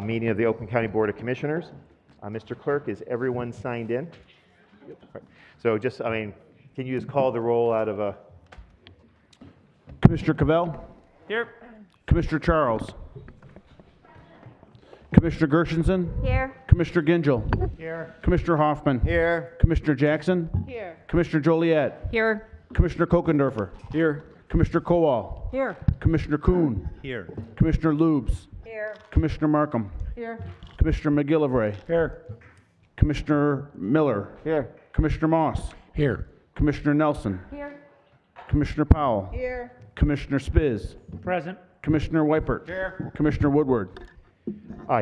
meeting of the Oakland County Board of Commissioners. Mr. Clerk, is everyone signed in? So just, can you just call the roll out of a... Commissioner Cavell? Here. Commissioner Charles? Commissioner Gershenson? Here. Commissioner Gingell? Here. Commissioner Hoffman? Here. Commissioner Jackson? Here. Commissioner Joliet? Here. Commissioner Kokendorfer? Here. Commissioner Kowal? Here. Commissioner Kuhn? Here. Commissioner Lubes? Here. Commissioner Markham? Here. Commissioner McGillivray? Here. Commissioner Miller? Here. Commissioner Moss? Here. Commissioner Nelson? Here. Commissioner Powell? Here. Commissioner Spiz? Present. Commissioner Weipert? Here. Commissioner Woodward?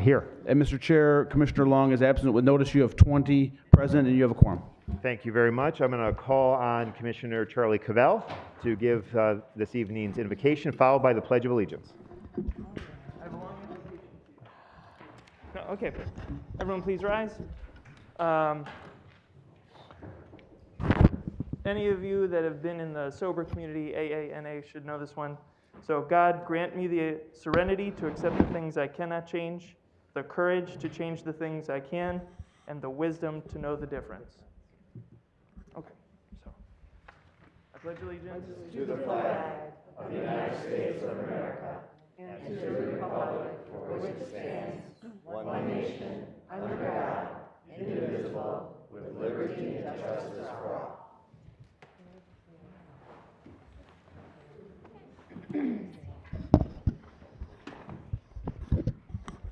Here. And Mr. Chair, Commissioner Long is absent. With notice, you have 20 present and you have a quorum. Thank you very much. I'm going to call on Commissioner Charlie Cavell to give this evening's invocation, followed by the Pledge of Allegiance. Okay, everyone please rise. Any of you that have been in the sober community, AANA, should know this one. So God, grant me the serenity to accept the things I cannot change, the courage to change the things I can, and the wisdom to know the difference. Okay, so I pledge allegiance to the flag of the United States of America and to the republic for which it stands, one nation, under God, indivisible, with liberty and justice for all.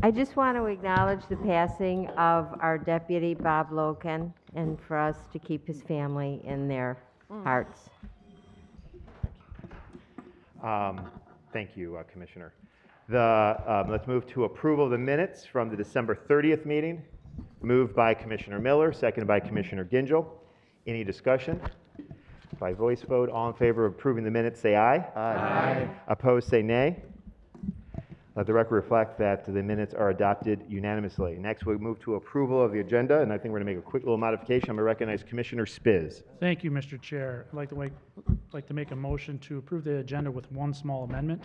I just want to acknowledge the passing of our deputy, Bob Loken, and for us to keep his family in their hearts. Thank you, Commissioner. Let's move to approval of the minutes from the December 30th meeting. Moved by Commissioner Miller, seconded by Commissioner Gingell. Any discussion? By voice vote, all in favor of approving the minutes, say aye. Aye. Opposed, say nay. Let the record reflect that the minutes are adopted unanimously. Next, we'll move to approval of the agenda, and I think we're going to make a quick little modification. I'm going to recognize Commissioner Spiz. Thank you, Mr. Chair. I'd like to make a motion to approve the agenda with one small amendment,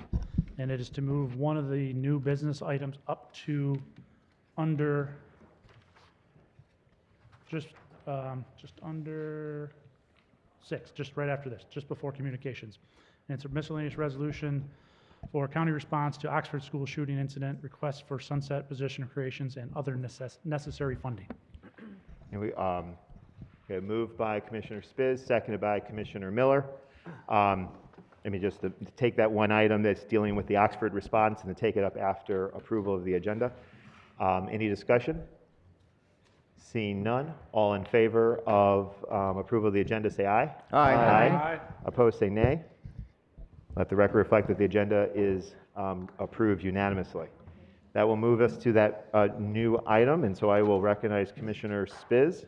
and it is to move one of the new business items up to under, just under 6, just right after this, just before communications. And it's a miscellaneous resolution for county response to Oxford school shooting incident, requests for sunset position creations, and other necessary funding. And okay, moved by Commissioner Spiz, seconded by Commissioner Miller. Let me just to take that one item that's dealing with the Oxford response and to take it up after approval of the agenda. Any discussion? Seeing none, all in favor of approval of the agenda, say aye. Aye. Aye. Opposed, say nay. Let the record reflect that the agenda is approved unanimously. That will move us to that new item, and so I will recognize Commissioner Spiz.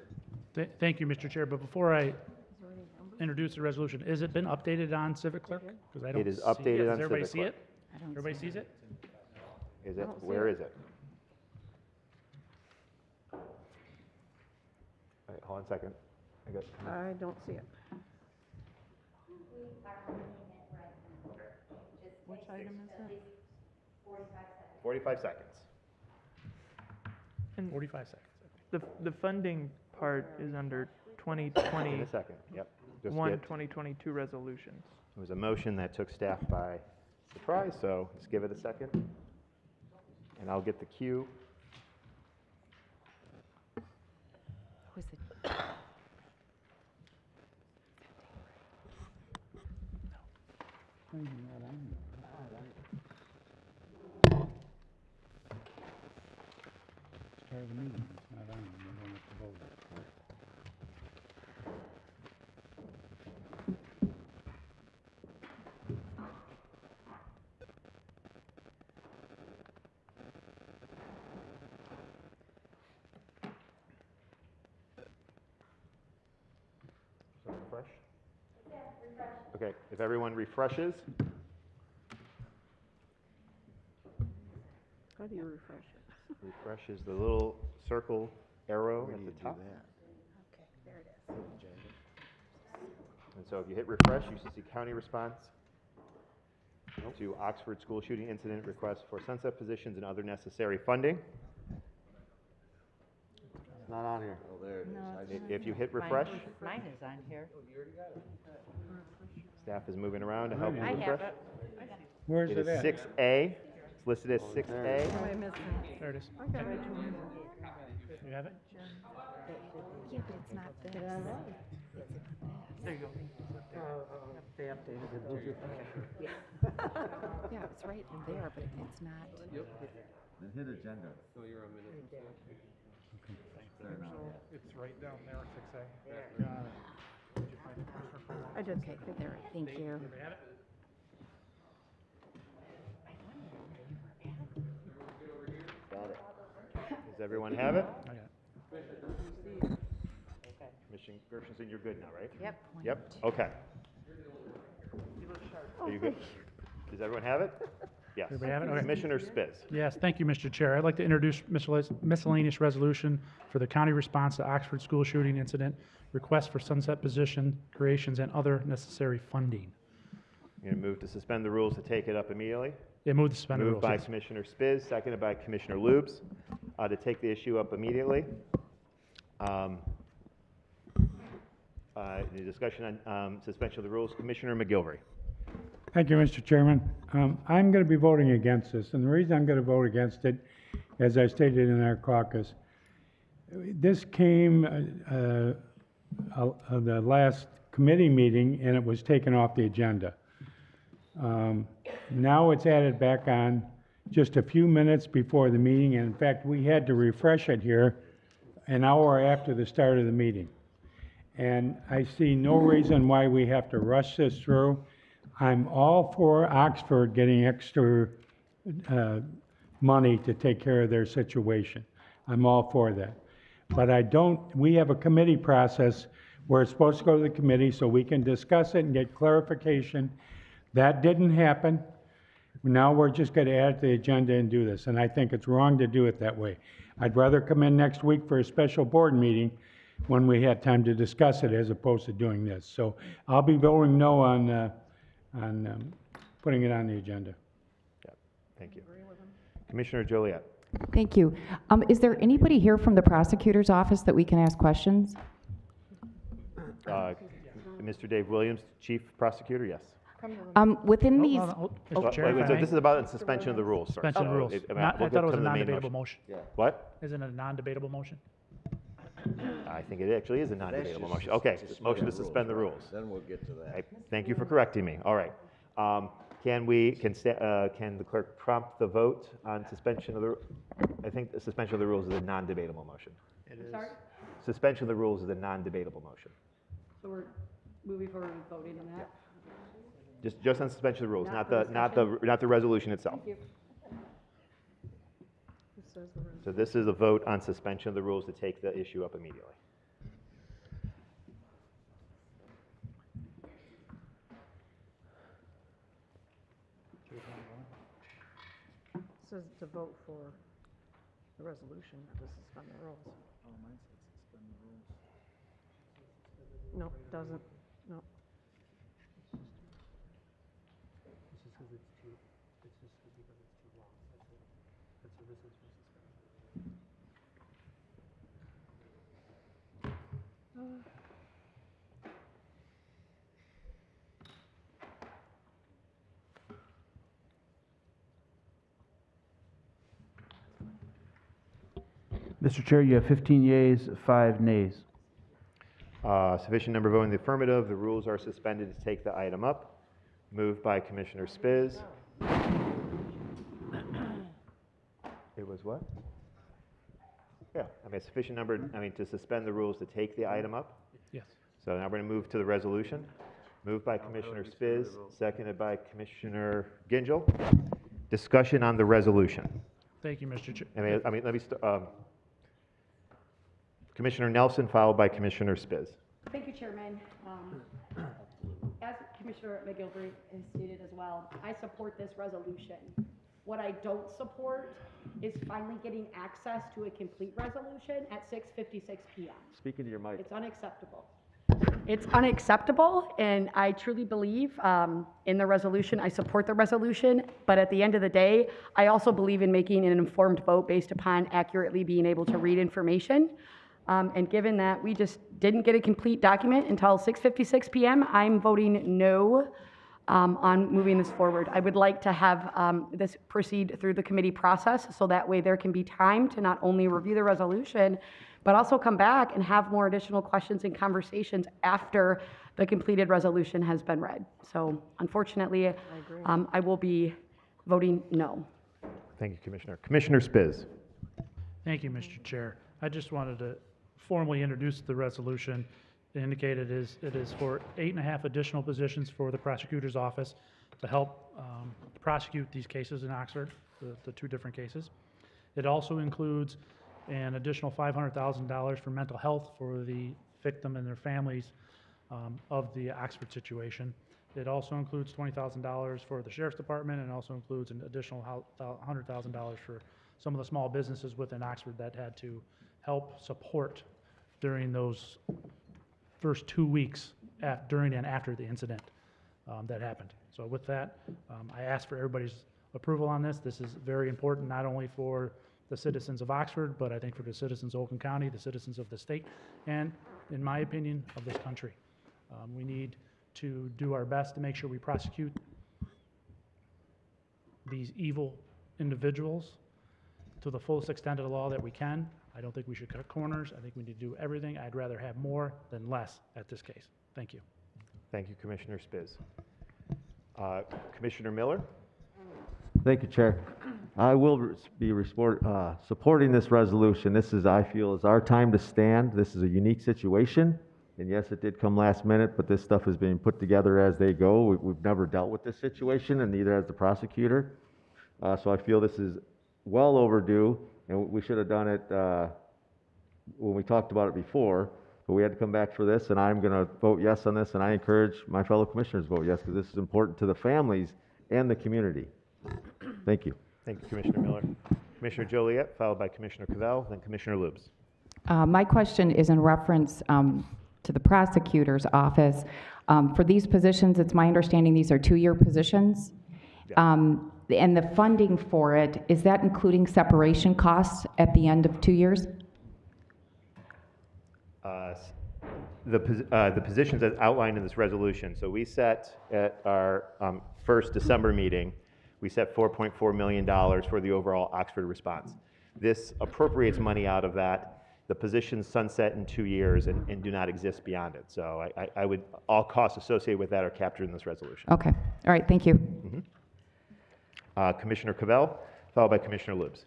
Thank you, Mr. Chair, but before I introduce the resolution, has it been updated on Civic Clerk? Because I don't It is see updated Does on everybody Civic see Clerk. it? Everybody sees it? Is it? Where is it? All right, hold on a second. I don't see it. Which item is that? 45 seconds. And 45 seconds. the funding part is under In 2021, a second, yep. Just 2022 resolutions. it was a motion that took staff by surprise, so just give it a second. And I'll get the cue. Who's the- Start of the meeting. It's not on. We don't have to vote. So refresh? Okay, if everyone refreshes, How do you refresh it? refresh is the little circle arrow at the top. Okay, there it is. And so if you hit refresh, you should see county response. to Oxford school shooting incident request for sunset positions and other necessary funding. It's not on here. Oh, there it is. If you hit refresh, Mine is on here. staff is moving around to help you I have refresh. it. Where's It is 6A. It's listed as 6A. Am I missing? There it is. Okay. You have it? Yeah, but it's not this. There you go. They updated it. Yeah, it's right in there, but it's not. Then hit agenda. It's right down there, 6A. I did. Okay, there, thank you. Got it. Does everyone have it? I got it. Commissioner Gershenson, you're good now, right? Yep. Yep, okay. Are you good? Does everyone have it? Yes. Everybody have it? Okay. Commissioner Spiz. Yes, thank you, Mr. Chair. I'd like to introduce miscellaneous resolution for the county response to Oxford school shooting incident, request for sunset position creations and other necessary funding. You're going to move to suspend the rules to take it up immediately? Yeah, move to suspend the rules. Moved by yes. Commissioner Spiz, seconded by Commissioner Lubes, to take the issue up immediately. Any discussion on suspension of the rules? Commissioner McGilvery. Thank you, Mr. Chairman. I'm going to be voting against this, and the reason I'm going to vote against it, as I stated in our caucus, this came the last committee meeting, and it was taken off the agenda. Now it's added back on just a few minutes before the meeting, and in fact, we had to refresh it here an hour after the start of the meeting. And I see no reason why we have to rush this through. I'm all for Oxford getting extra money to take care of their situation. I'm all for that. But we have a committee process where it's supposed to go to the committee so we can discuss it and get clarification. That didn't happen. Now we're just going to add it to the agenda and do this, and I think it's wrong to do it that way. I'd rather come in next week for a special board meeting when we had time to discuss it as opposed to doing this. So I'll be voting no on putting it on the agenda. Thank you. Commissioner Joliet. Thank you. Is there anybody here from the prosecutor's office that we can ask questions? Mr. Dave Williams, Chief Prosecutor, yes. Within these, Mr. Chair, Wait, if so I may? this is about the suspension of the rules, sir. Suspension of the rules. I mean, I we'll thought it was come a to the main non-debatable motion. What? Isn't it a non-debatable motion? I think it actually is a non-debatable just motion. Okay, suspend motion to the rules. suspend the rules. Then we'll get to that. Thank you for correcting me. All right. Can the clerk prompt the vote on suspension of the, I think the suspension of the rules is a non-debatable motion. It is. Sorry? Suspension of the rules is a non-debatable motion. So we're moving forward and voting on that? Just on suspension of the rules, Not not for the resolution itself. Thank you. This says the So this is a vote on suspension of the rules to take the issue up immediately. says to vote for the resolution, not to suspend the rules. No, it doesn't. No. Mr. Chair, you have 15 yeas, 5 nays. Sufficient number voting in the affirmative. The rules are suspended to take the item up. Moved by Commissioner Spiz. It was what? Yeah, I mean, sufficient number, to suspend the rules to take the item up. Yes. So now we're going to move to the resolution. Moved by Commissioner Spiz, seconded by Commissioner Gingell. Discussion on the resolution. Thank you, Mr. Chair. Let me Commissioner Nelson, followed by Commissioner Spiz. Thank you, Chairman. As Commissioner McGilvery has stated as well, I support this resolution. What I don't support is finally getting access to a complete resolution at 6:56 p.m. Speak into your mic. It's unacceptable. It's unacceptable, and I truly believe in the resolution. I support the resolution, but at the end of the day, I also believe in making an informed vote based upon accurately being able to read information. And given that we just didn't get a complete document until 6:56 p.m., I'm voting no on moving this forward. I would like to have this proceed through the committee process, so that way there can be time to not only review the resolution, but also come back and have more additional questions and conversations after the completed resolution has been read. So unfortunately, I will be voting no. Thank you, Commissioner. Commissioner Spiz. Thank you, Mr. Chair. I just wanted to formally introduce the resolution. It indicated it is for 8.5 additional positions for the prosecutor's office to help prosecute these cases in Oxford, the two different cases. It also includes an additional $500,000 for mental health for the victim and their families of the Oxford situation. It also includes $20,000 for the Sheriff's Department, and also includes an additional $100,000 for some of the small businesses within Oxford that had to help support during those first 2 weeks during and after the incident that happened. So with that, I ask for everybody's approval on this. This is very important, not only for the citizens of Oxford, but I think for the citizens of Oakland County, the citizens of the state, and in my opinion, of this country. We need to do our best to make sure we prosecute these evil individuals to the fullest extent of the law that we can. I don't think we should cut corners. I think we need to do everything. I'd rather have more than less at this case. Thank you. Thank you, Commissioner Spiz. Commissioner Miller? Thank you, Chair. I will be supporting this resolution. This is, I feel, is our time to stand. This is a unique situation. And yes, it did come last minute, but this stuff is being put together as they go. We've never dealt with this situation, and neither has the prosecutor. So I feel this is well overdue, and we should have done it when we talked about it before, but we had to come back for this, and I'm going to vote yes on this, and I encourage my fellow commissioners to vote yes, because this is important to the families and the community. Thank you. Thank you, Commissioner Miller. Commissioner Joliet, followed by Commissioner Cavell, then Commissioner Lubes. My question is in reference to the prosecutor's office. For these positions, it's my understanding these are 2-year positions. And the funding for it, is that including separation costs at the end of 2 years? The positions as outlined in this resolution. So we set at our first December meeting, we set $4.4 million for the overall Oxford response. This appropriates money out of that. The positions sunset in 2 years and do not exist beyond it. So I would, all costs associated with that are captured in this resolution. Okay. All right. Thank you. Commissioner Cavell, followed by Commissioner Lubes.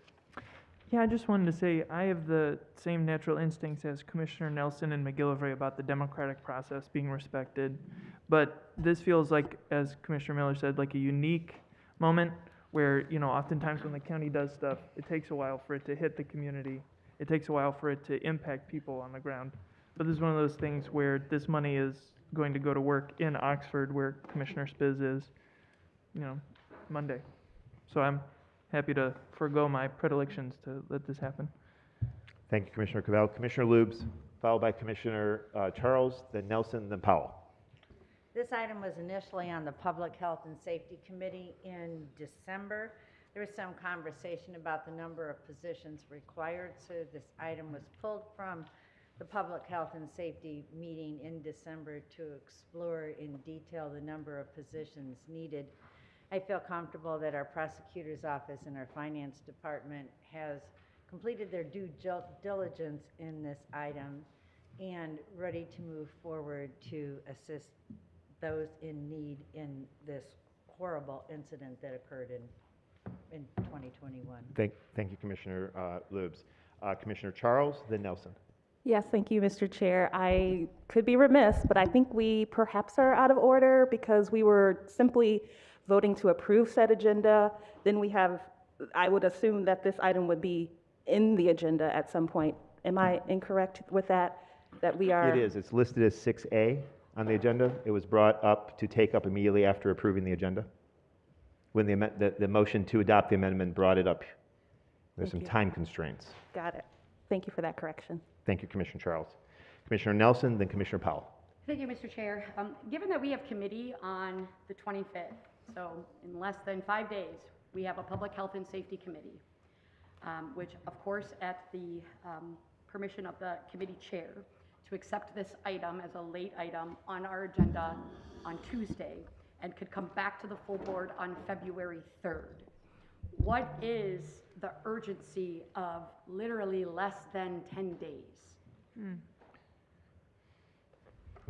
Yeah, I just wanted to say I have the same natural instincts as Commissioner Nelson and McGillivray about the democratic process being respected. But this feels like, as Commissioner Miller said, like a unique moment where, you know, oftentimes when the county does stuff, it takes a while for it to hit the community. It takes a while for it to impact people on the ground. But this is one of those things where this money is going to go to work in Oxford, where Commissioner Spiz is, you know, Monday. So I'm happy to forego my predilections to let this happen. Thank you, Commissioner Cavell. Commissioner Lubes, followed by Commissioner Charles, then Nelson, then Powell. This item was initially on the Public Health and Safety Committee in December. There was some conversation about the number of positions required, so this item was pulled from the Public Health and Safety meeting in December to explore in detail the number of positions needed. I feel comfortable that our prosecutor's office and our finance department has completed their due diligence in this item and ready to move forward to assist those in need in this horrible incident that occurred in 2021. Thank you, Commissioner Lubes. Commissioner Charles, then Nelson. Yes, thank you, Mr. Chair. I could be remiss, but I think we perhaps are out of order because we were simply voting to approve said agenda. Then we have, I would assume that this item would be in the agenda at some point. Am I incorrect with that? That we are? It is. It's listed as 6A on the agenda. It was brought up to take up immediately after approving the agenda. When the motion to adopt the amendment brought it up. There's some time constraints. Got it. Thank you for that correction. Thank you, Commissioner Charles. Commissioner Nelson, then Commissioner Powell. Thank you, Mr. Chair. Given that we have committee on the 25th, so in less than 5 days, we have a Public Health and Safety Committee, which, of course, at the permission of the committee chair, to accept this item as a late item on our agenda on Tuesday and could come back to the full board on February 3rd. What is the urgency of literally less than 10 days?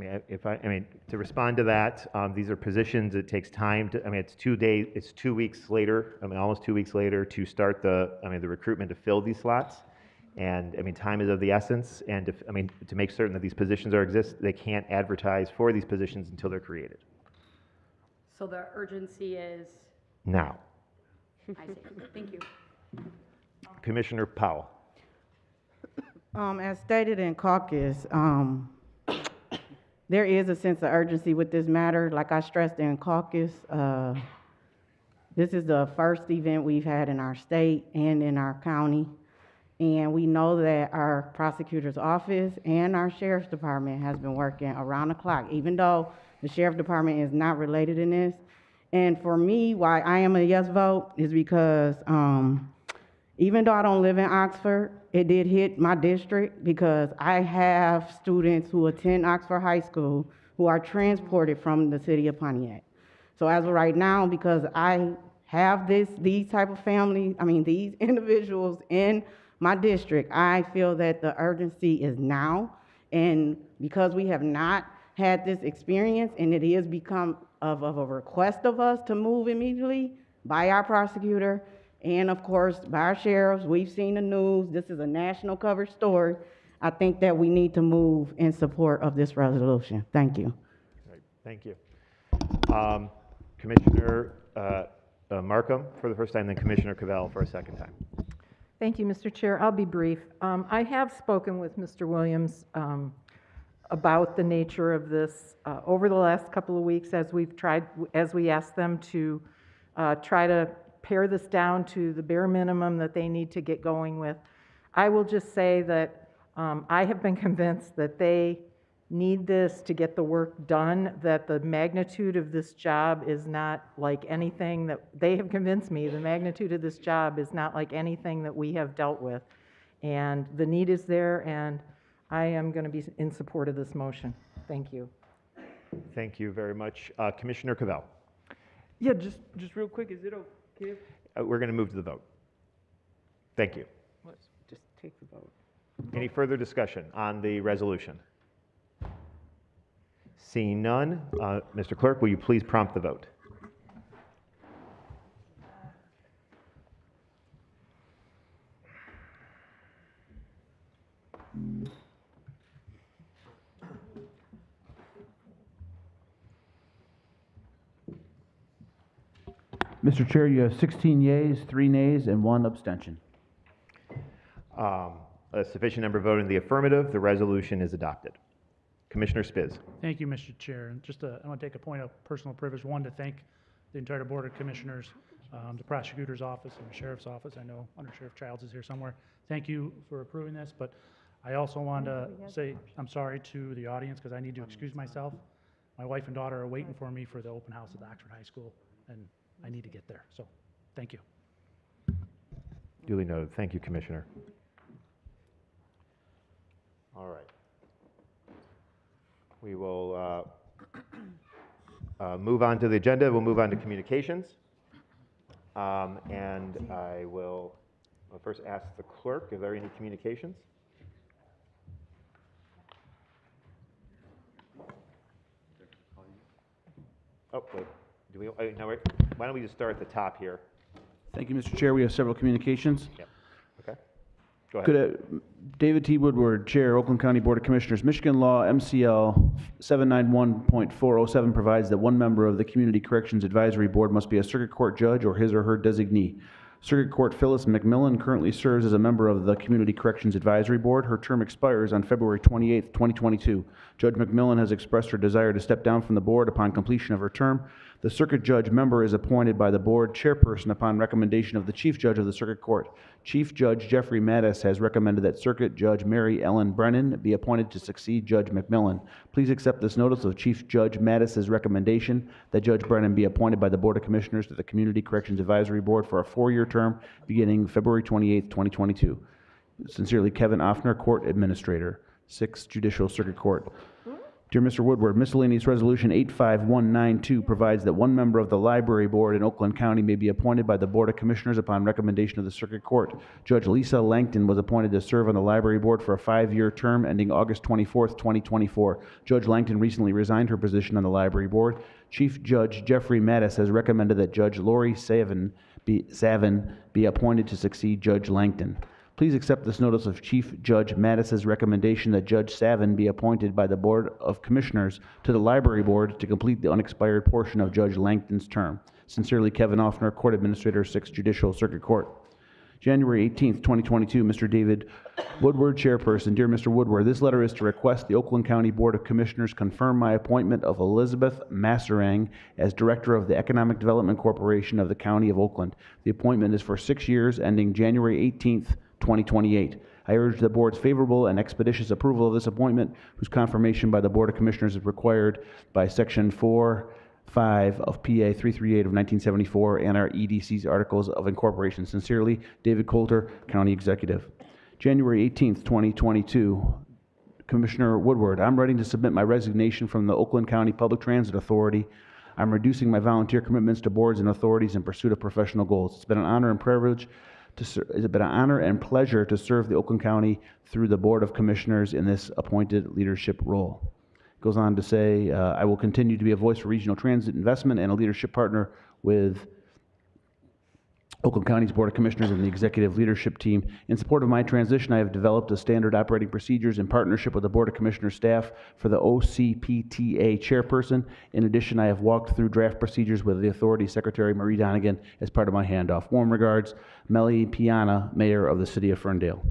I mean, to respond to that, these are positions, it takes time to, it's 2 days, it's 2 weeks later, almost 2 weeks later to start the recruitment to fill these slots. And, time is of the essence, and to make certain that these positions exist, they can't advertise for these positions until they're created. So the urgency is, Now, I see. Thank you. Commissioner Powell. As stated in caucus, there is a sense of urgency with this matter. Like I stressed in caucus, this is the first event we've had in our state and in our county. And we know that our prosecutor's office and our sheriff's department has been working around the clock, even though the sheriff's department is not related in this. And for me, why I am a yes vote is because even though I don't live in Oxford, it did hit my district because I have students who attend Oxford High School who are transported from the city of Pontiac. So as of right now, because I have these type of families, these individuals in my district, I feel that the urgency is now. And because we have not had this experience and it is become of a request of us to move immediately by our prosecutor and of course by our sheriffs, we've seen the news, this is a national covered story. I think that we need to move in support of this resolution. Thank you. Right. Thank you. Commissioner Markham for the first time, then Commissioner Cavell for a second time. Thank you, Mr. Chair. I'll be brief. I have spoken with Mr. Williams about the nature of this over the last couple of weeks as we asked them to try to pare this down to the bare minimum that they need to get going with. I will just say that I have been convinced that they need this to get the work done, that the magnitude of this job is not like anything that, they have convinced me, the magnitude of this job is not like anything that we have dealt with. And the need is there, and I am going to be in support of this motion. Thank you. Thank you very much. Commissioner Cavell. Yeah, just real quick, is it okay? We're going to move to the vote. Thank you. Let's just take the vote. Any further discussion on the resolution? Seeing none, Mr. Clerk, will you please prompt the vote? Mr. Chair, you have 16 yeas, 3 nays, and 1 abstention. A sufficient number voted in the affirmative. The resolution is adopted. Commissioner Spiz. Thank you, Mr. Chair. And just I want to take a point of personal privilege. One, to thank the entire Board of Commissioners, the Prosecutor's Office and the Sheriff's Office. I know Under Sheriff Childs is here somewhere. Thank you for approving this, but I also want to say I'm sorry to the audience because I need to excuse myself. My wife and daughter are waiting for me for the open house at the Oxford High School, and I need to get there. So, thank you. Duly noted. Thank you, Commissioner. All right. We will move on to the agenda. We'll move on to communications. And I will first ask the clerk, are there any communications? Oh, wait. Do we, no, wait. Why don't we just start at the top here? Thank you, Mr. Chair. We have several communications. Yep. Okay. Go ahead. Could David T. Woodward, Chair, Oakland County Board of Commissioners. Michigan law MCL 791.407 provides that one member of the Community Corrections Advisory Board must be a circuit court judge or his or her designee. Circuit Court Phyllis McMillan currently serves as a member of the Community Corrections Advisory Board. Her term expires on February 28, 2022. Judge McMillan has expressed her desire to step down from the board upon completion of her term. The circuit judge member is appointed by the board chairperson upon recommendation of the chief judge of the circuit court. Chief Judge Jeffrey Mattis has recommended that Circuit Judge Mary Ellen Brennan be appointed to succeed Judge McMillan. Please accept this notice of Chief Judge Mattis's recommendation that Judge Brennan be appointed by the Board of Commissioners to the Community Corrections Advisory Board for a 4-year term beginning February 28, 2022. Sincerely, Kevin Offner, Court Administrator, 6th Judicial Circuit Court. Dear Mr. Woodward, miscellaneous resolution 85192 provides that one member of the library board in Oakland County may be appointed by the Board of Commissioners upon recommendation of the Circuit Court. Judge Lisa Langton was appointed to serve on the library board for a 5-year term ending August 24th, 2024. Judge Langton recently resigned her position on the library board. Chief Judge Jeffrey Mattis has recommended that Judge Lori Savin be appointed to succeed Judge Langton. Please accept this notice of Chief Judge Mattis's recommendation that Judge Savin be appointed by the Board of Commissioners to the Library Board to complete the unexpired portion of Judge Langton's term. Sincerely, Kevin Offner, Court Administrator, 6th Judicial Circuit Court. January 18th, 2022, Mr. David Woodward, Chairperson. Dear Mr. Woodward, this letter is to request the Oakland County Board of Commissioners confirm my appointment of Elizabeth Masserang as Director of the Economic Development Corporation of the County of Oakland. The appointment is for 6 years, ending January 18th, 2028. I urge the board's favorable and expeditious approval of this appointment, whose confirmation by the Board of Commissioners is required by Section 4.5 of PA 338 of 1974 and our EDC's Articles of Incorporation. Sincerely, David Coulter, County Executive. January 18th, 2022. Commissioner Woodward, I'm ready to submit my resignation from the Oakland County Public Transit Authority. I'm reducing my volunteer commitments to boards and authorities in pursuit of professional goals. It's been an honor and privilege it's been an honor and pleasure to serve the Oakland County through the Board of Commissioners in this appointed leadership role. It goes on to say, I will continue to be a voice for regional transit investment and a leadership partner with Oakland County's Board of Commissioners and the executive leadership team. In support of my transition, I have developed a standard operating procedures in partnership with the Board of Commissioners staff for the OCPTA chairperson. In addition, I have walked through draft procedures with the authority Secretary Marie Donegan as part of my handoff. Warm regards, Melly Piana, Mayor of the City of Ferndale.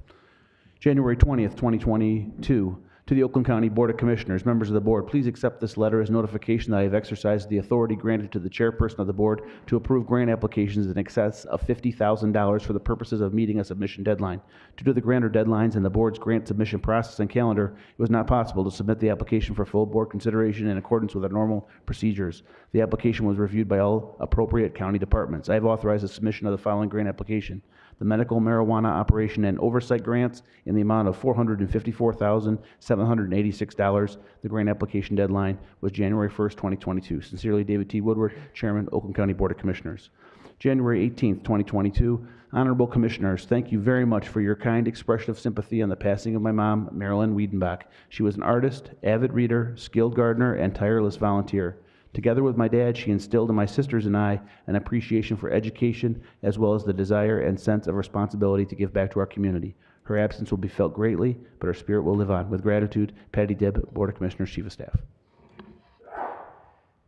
January 20th, 2022. To the Oakland County Board of Commissioners, members of the board, please accept this letter as notification that I have exercised the authority granted to the chairperson of the board to approve grant applications in excess of $50,000 for the purposes of meeting a submission deadline. Due to the grantor deadlines and the board's grant submission process and calendar, it was not possible to submit the application for full board consideration in accordance with our normal procedures. The application was reviewed by all appropriate county departments. I have authorized the submission of the following grant application: the medical marijuana operation and oversight grants in the amount of $454,786. The grant application deadline was January 1st, 2022. Sincerely, David T. Woodward, Chairman, Oakland County Board of Commissioners. January 18th, 2022. Honorable Commissioners, thank you very much for your kind expression of sympathy on the passing of my mom, Marilyn Wiedenbach. She was an artist, avid reader, skilled gardener, and tireless volunteer. Together with my dad, she instilled in my sisters and I an appreciation for education, as well as the desire and sense of responsibility to give back to our community. Her absence will be felt greatly, but her spirit will live on. With gratitude, Patty Dibb, Board of Commissioners, Chief of Staff.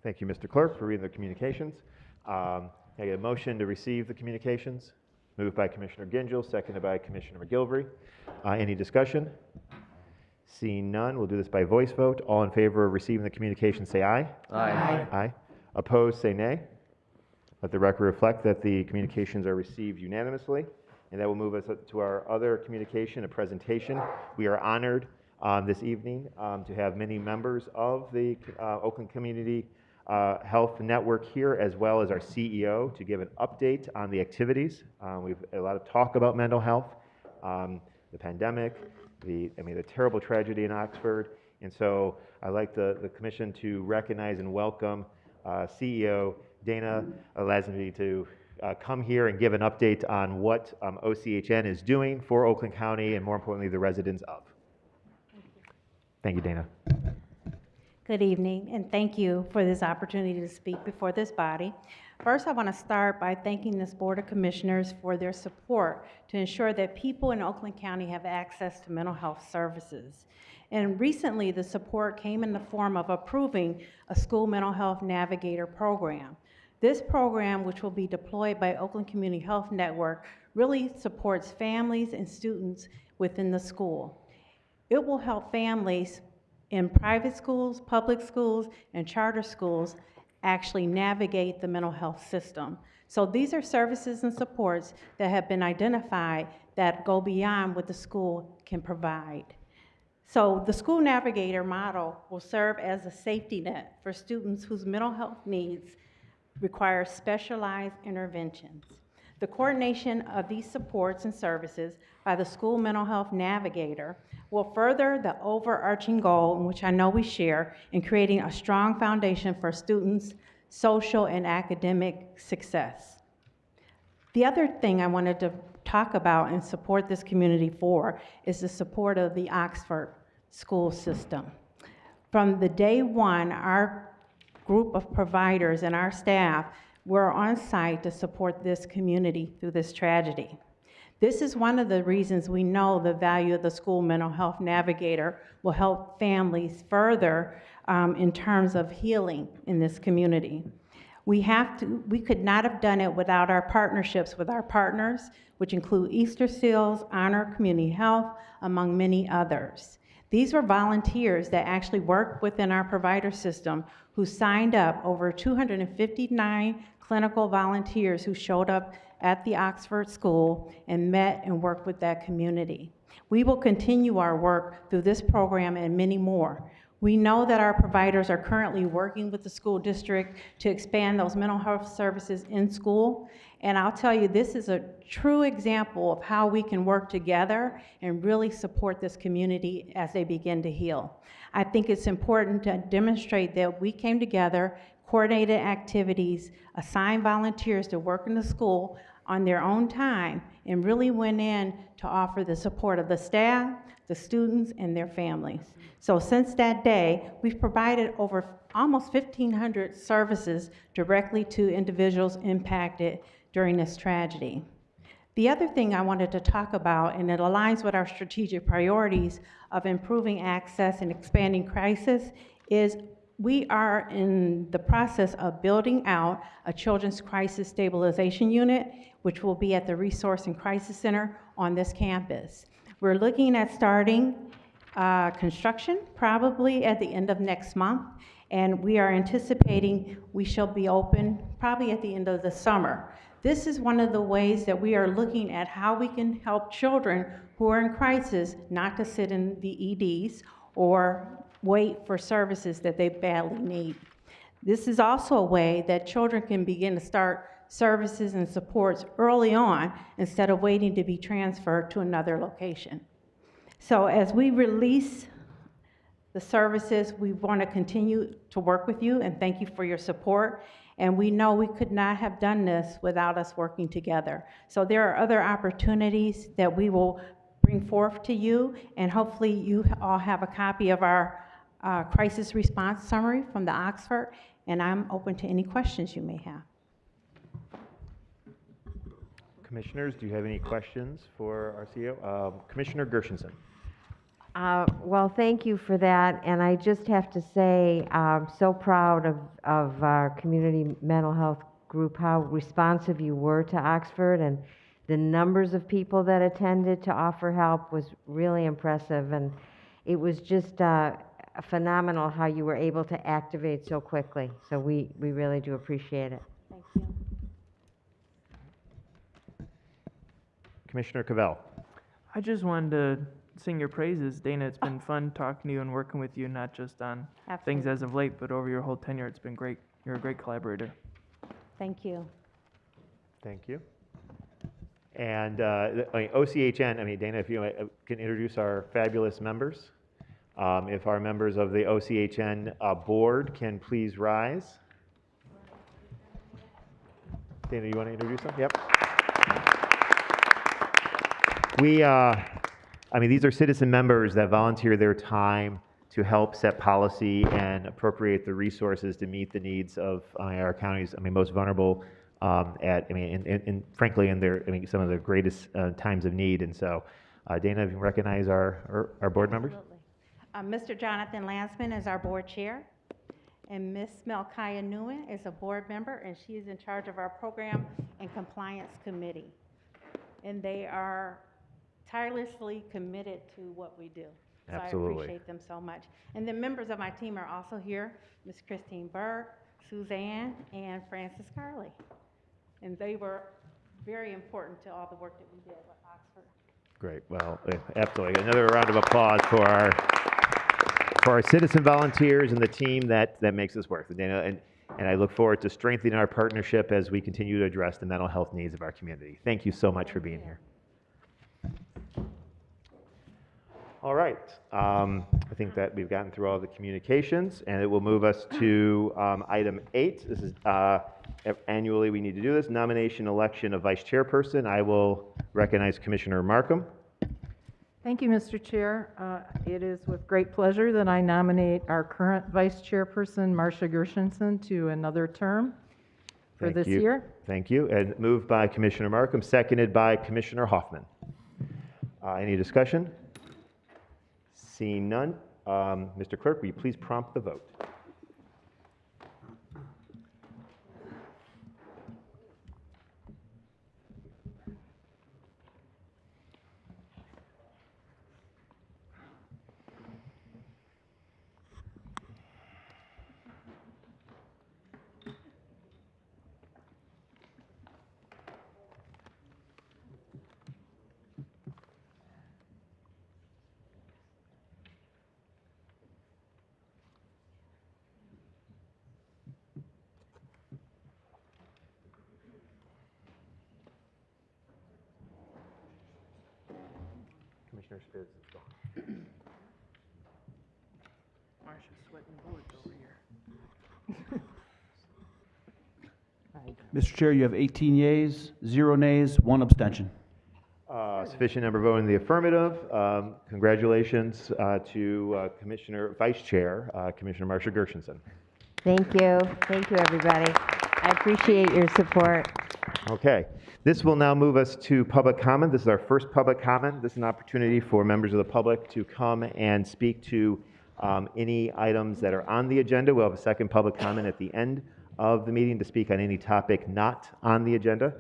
Thank you, Mr. Clerk, for reading the communications. I get a motion to receive the communications. Moved by Commissioner Gingell, seconded by Commissioner McGilvery. Any discussion? Seeing none, we'll do this by voice vote. All in favor of receiving the communication, say aye. Aye. Aye. Opposed, say nay. Let the record reflect that the communications are received unanimously. And that will move us to our other communication, a presentation. We are honored this evening to have many members of the Oakland Community Health Network here, as well as our CEO, to give an update on the activities. We've a lot of talk about mental health, the pandemic, the terrible tragedy in Oxford. And so I'd like the commission to recognize and welcome CEO Dana Lazenby to come here and give an update on what OCHN is doing for Oakland County and, more importantly, the residents of. Thank you, Dana. Good evening, and thank you for this opportunity to speak before this body. First, I want to start by thanking this Board of Commissioners for their support to ensure that people in Oakland County have access to mental health services. And recently, the support came in the form of approving a school mental health navigator program. This program, which will be deployed by Oakland Community Health Network, really supports families and students within the school. It will help families in private schools, public schools, and charter schools actually navigate the mental health system. So these are services and supports that have been identified that go beyond what the school can provide. So the school navigator model will serve as a safety net for students whose mental health needs require specialized interventions. The coordination of these supports and services by the school mental health navigator will further the overarching goal, in which I know we share, in creating a strong foundation for students' social and academic success. The other thing I wanted to talk about and support this community for is the support of the Oxford school system. From the day one, our group of providers and our staff were on site to support this community through this tragedy. This is one of the reasons we know the value of the school mental health navigator will help families further in terms of healing in this community. We could not have done it without our partnerships with our partners, which include Easter Seals, Honor Community Health, among many others. These were volunteers that actually worked within our provider system who signed up, over 259 clinical volunteers who showed up at the Oxford School and met and worked with that community. We will continue our work through this program and many more. We know that our providers are currently working with the school district to expand those mental health services in school. And I'll tell you, this is a true example of how we can work together and really support this community as they begin to heal. I think it's important to demonstrate that we came together, coordinated activities, assigned volunteers to work in the school on their own time, and really went in to offer the support of the staff, the students, and their families. So since that day, we've provided over almost 1,500 services directly to individuals impacted during this tragedy. The other thing I wanted to talk about, and it aligns with our strategic priorities of improving access and expanding crisis, is we are in the process of building out a Children's Crisis Stabilization Unit, which will be at the Resource and Crisis Center on this campus. We're looking at starting construction probably at the end of next month, and we are anticipating we shall be open probably at the end of the summer. This is one of the ways that we are looking at how we can help children who are in crisis not to sit in the EDs or wait for services that they badly need. This is also a way that children can begin to start services and supports early on instead of waiting to be transferred to another location. So as we release the services, we want to continue to work with you, and thank you for your support. And we know we could not have done this without us working together. So there are other opportunities that we will bring forth to you, and hopefully you all have a copy of our crisis response summary from the Oxford, and I'm open to any questions you may have. Commissioners, do you have any questions for our CEO? Commissioner Gershenson. Well, thank you for that, and I just have to say, I'm so proud of our community mental health group, how responsive you were to Oxford, and the numbers of people that attended to offer help was really impressive, and it was just phenomenal how you were able to activate so quickly, so we really do appreciate it. Thank you. Commissioner Cavell. I just wanted to sing your praises, Dana. It's been fun talking to you and working with you, not just on things as of late, but over your whole tenure. It's been great. You're a great collaborator. Thank you. Thank you. And OCHN, Dana, if you can introduce our fabulous members. If our members of the OCHN board can please rise. Dana, you want to introduce them? Yep. These are citizen members that volunteer their time to help set policy and appropriate the resources to meet the needs of our county's most vulnerable frankly in their some of the greatest times of need. And so, Dana, if you recognize our board members. Mr. Jonathan Lansman is our board chair, and Ms. Melkaya Nguyen is a board member, and she is in charge of our program and compliance committee. And they are tirelessly committed to what we do. So Absolutely. I appreciate them so much. And the members of my team are also here. Ms. Christine Berg, Suzanne, and Francis Carley. And they were very important to all the work that we did with Oxford. Great. Well, absolutely. Another round of applause for our citizen volunteers and the team that makes this work. Dana, and I look forward to strengthening our partnership as we continue to address the mental health needs of our community. Thank you so much for being here. All right. I think that we've gotten through all the communications, and it will move us to item 8. This is annually we need to do this, nomination election of vice chairperson. I will recognize Commissioner Markham. Thank you, Mr. Chair. It is with great pleasure that I nominate our current vice chairperson, Marcia Gershenson, to another term for this year. Thank you. And moved by Commissioner Markham, seconded by Commissioner Hoffman. Any discussion? Seeing none, Mr. Clerk, will you please prompt the vote? Commissioner Spitz is gone. Marcia's sweating bullets over here. Mr. Chair, you have 18 yeas, 0 nays, 1 abstention. Sufficient number voting in the affirmative. Congratulations to Vice Chair, Commissioner Marcia Gershenson. Thank you. Thank you, everybody. I appreciate your support. Okay. This will now move us to public comment. This is our first public comment. This is an opportunity for members of the public to come and speak to any items that are on the agenda. We'll have a second public comment at the end of the meeting to speak on any topic not on the agenda.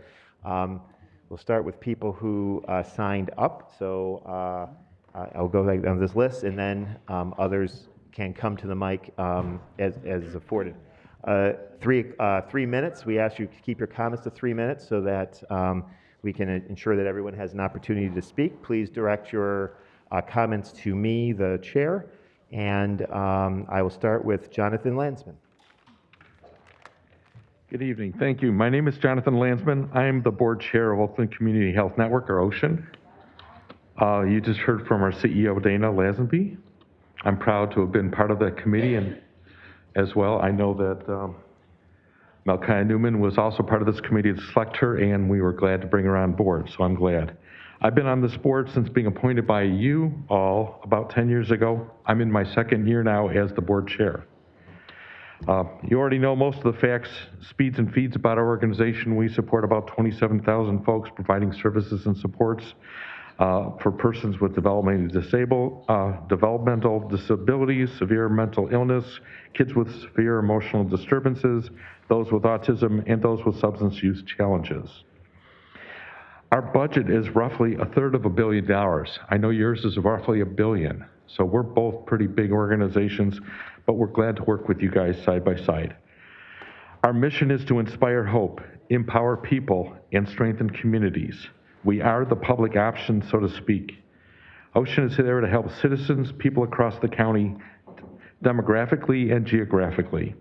We'll start with people who signed up. So I'll go down this list, and then others can come to the mic as afforded. 3 minutes. We ask you to keep your comments to 3 minutes so that we can ensure that everyone has an opportunity to speak. Please direct your comments to me, the chair, and I will start with Jonathan Landsman. Good evening. Thank you. My name is Jonathan Landsman. I am the board chair of Oakland Community Health Network, or OCEAN. You just heard from our CEO, Dana Lazenby. I'm proud to have been part of that committee, and as well, I know that Malkia Newman was also part of this committee to select her, and we were glad to bring her on board, so I'm glad. I've been on this board since being appointed by you all about 10 years ago. I'm in my second year now as the board chair. You already know most of the facts, speeds, and feeds about our organization. We support about 27,000 folks providing services and supports for persons with developmental disabilities, severe mental illness, kids with severe emotional disturbances, those with autism, and those with substance use challenges. Our budget is roughly $1/3 billion. I know yours is roughly $1 billion. So we're both pretty big organizations, but we're glad to work with you guys side by side. Our mission is to inspire hope, empower people, and strengthen communities. We are the public option, so to speak. OCEAN is there to help citizens, people across the county, demographically and geographically.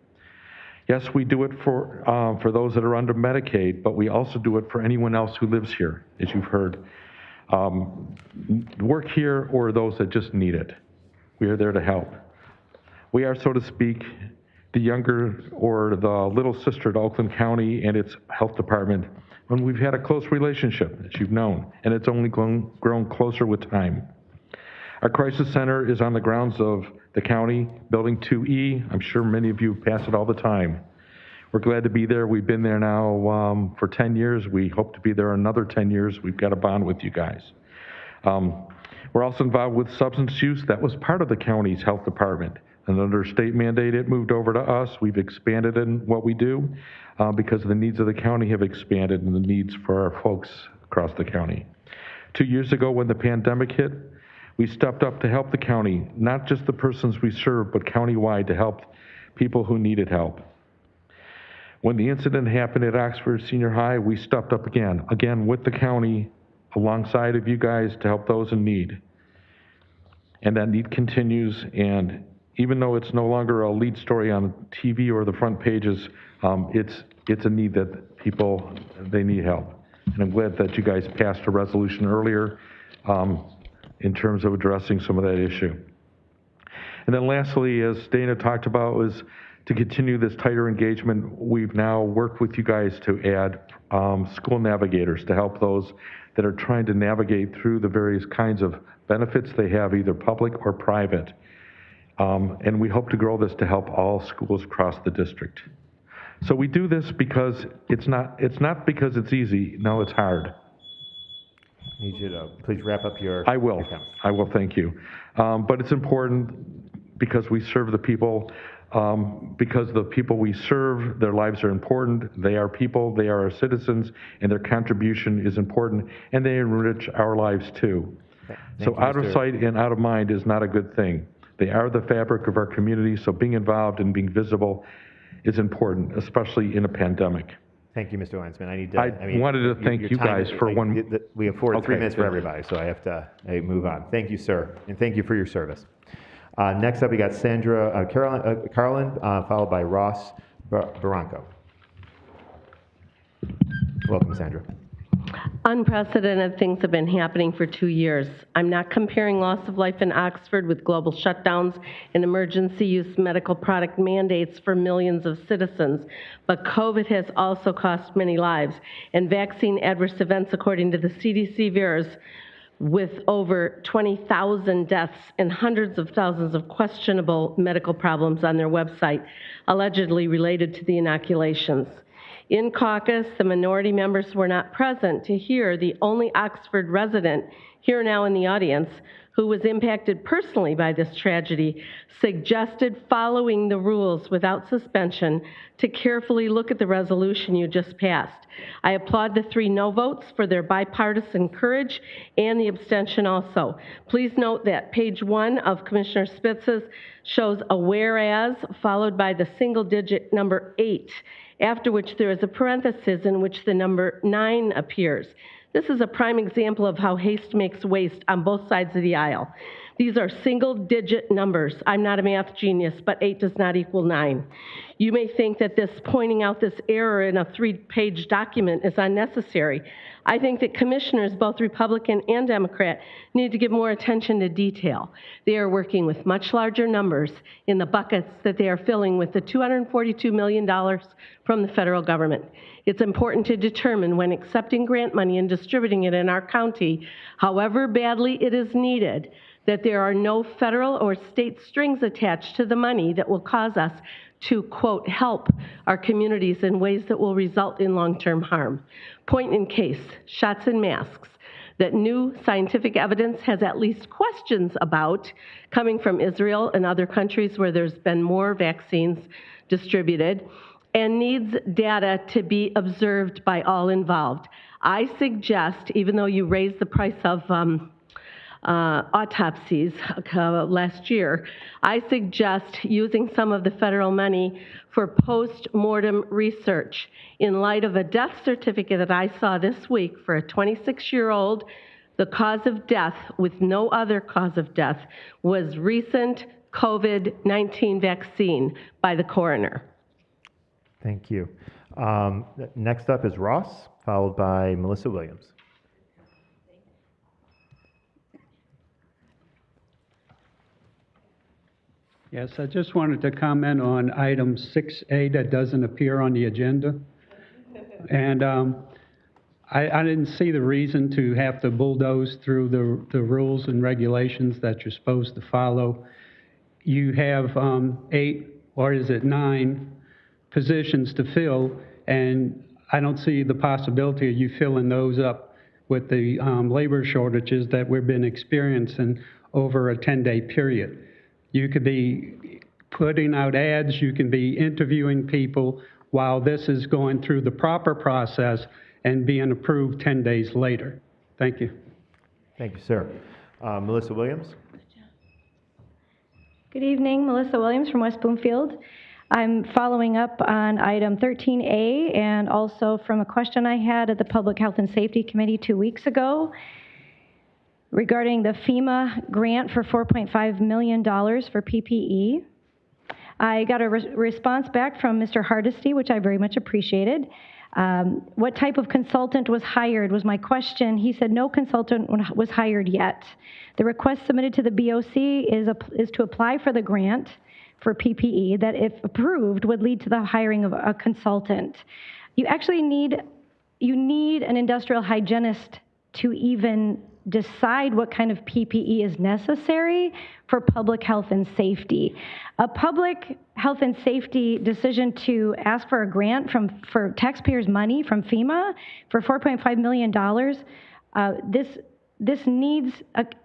Yes, we do it for those that are under Medicaid, but we also do it for anyone else who lives here, as you've heard. Work here or those that just need it. We are there to help. We are, so to speak, the younger or the little sister to Oakland County and its health department, when we've had a close relationship, as you've known, and it's only grown closer with time. Our crisis center is on the grounds of the county, Building 2E. I'm sure many of you pass it all the time. We're glad to be there. We've been there now for 10 years. We hope to be there another 10 years. We've got a bond with you guys. We're also involved with substance use. That was part of the county's health department. And under state mandate, it moved over to us. We've expanded in what we do because the needs of the county have expanded and the needs for our folks across the county. 2 years ago, when the pandemic hit, we stepped up to help the county, not just the persons we serve, but countywide to help people who needed help. When the incident happened at Oxford Senior High, we stepped up again with the county, alongside of you guys to help those in need. And that need continues, and even though it's no longer a lead story on TV or the front pages, it's a need that people, they need help. And I'm glad that you guys passed a resolution earlier in terms of addressing some of that issue. And then lastly, as Dana talked about, was to continue this tighter engagement. We've now worked with you guys to add school navigators to help those that are trying to navigate through the various kinds of benefits they have, either public or private. And we hope to grow this to help all schools across the district. So we do this because it's not because it's easy. No, it's hard. I need you to please wrap up your I will. your comments. I will, thank you. But it's important because we serve the people, because the people we serve, their lives are important. They are people, they are our citizens, and their contribution is important, and they enrich our lives too. So out of sight and out of mind is not a good thing. They are the fabric of our community, so being involved and being visible is important, especially in a pandemic. Thank you, Mr. Weinsman. I wanted to thank your you time guys is- for like, one. We have 3 Okay, minutes for good. everybody, so I have to move on. Thank you, sir, and thank you for your service. Next up, we got Carolyn, followed by Ross Barranco. Welcome, Sandra. Unprecedented things have been happening for 2 years. I'm not comparing loss of life in Oxford with global shutdowns and emergency use medical product mandates for millions of citizens, but COVID has also cost many lives, and vaccine adverse events, according to the CDC, varies with over 20,000 deaths and hundreds of thousands of questionable medical problems on their website, allegedly related to the inoculations. In caucus, the minority members were not present to hear the only Oxford resident, here now in the audience, who was impacted personally by this tragedy, suggested following the rules without suspension to carefully look at the resolution you just passed. I applaud the 3 no votes for their bipartisan courage and the abstention also. Please note that page 1 of Commissioner Spitz's shows a whereas followed by the single-digit number 8, after which there is a parenthesis in which the number 9 appears. This is a prime example of how haste makes waste on both sides of the aisle. These are single-digit numbers. I'm not a math genius, but 8 does not equal 9. You may think that pointing out this error in a 3-page document is unnecessary. I think that commissioners, both Republican and Democrat, need to give more attention to detail. They are working with much larger numbers in the buckets that they are filling with the $242 million from the federal government. It's important to determine when accepting grant money and distributing it in our county, however badly it is needed, that there are no federal or state strings attached to the money that will cause us to, quote, help our communities in ways that will result in long-term harm. Point in case, shots and masks, that new scientific evidence has at least questions about, coming from Israel and other countries where there's been more vaccines distributed, and needs data to be observed by all involved. I suggest, even though you raised the price of autopsies last year, I suggest using some of the federal money for post-mortem research in light of a death certificate that I saw this week for a 26-year-old. The cause of death, with no other cause of death, was recent COVID-19 vaccine by the coroner. Thank you. Next up is Ross, followed by Melissa Williams. Yes, I just wanted to comment on item 6A that doesn't appear on the agenda. And I didn't see the reason to have to bulldoze through the rules and regulations that you're supposed to follow. You have 8, or is it 9, positions to fill, and I don't see the possibility of you filling those up with the labor shortages that we've been experiencing over a 10-day period. You could be putting out ads, you can be interviewing people while this is going through the proper process and being approved 10 days later. Thank you. Thank you, sir. Melissa Williams. Good evening, Melissa Williams from West Bloomfield. I'm following up on item 13A and also from a question I had at the Public Health and Safety Committee 2 weeks ago regarding the FEMA grant for $4.5 million for PPE. I got a response back from Mr. Hardesty, which I very much appreciated. What type of consultant was hired was my question. He said no consultant was hired yet. The request submitted to the BOC is to apply for the grant for PPE that, if approved, would lead to the hiring of a consultant. You actually need an industrial hygienist to even decide what kind of PPE is necessary for public health and safety. A public health and safety decision to ask for a grant for taxpayers' money from FEMA for $4.5 million, this needs,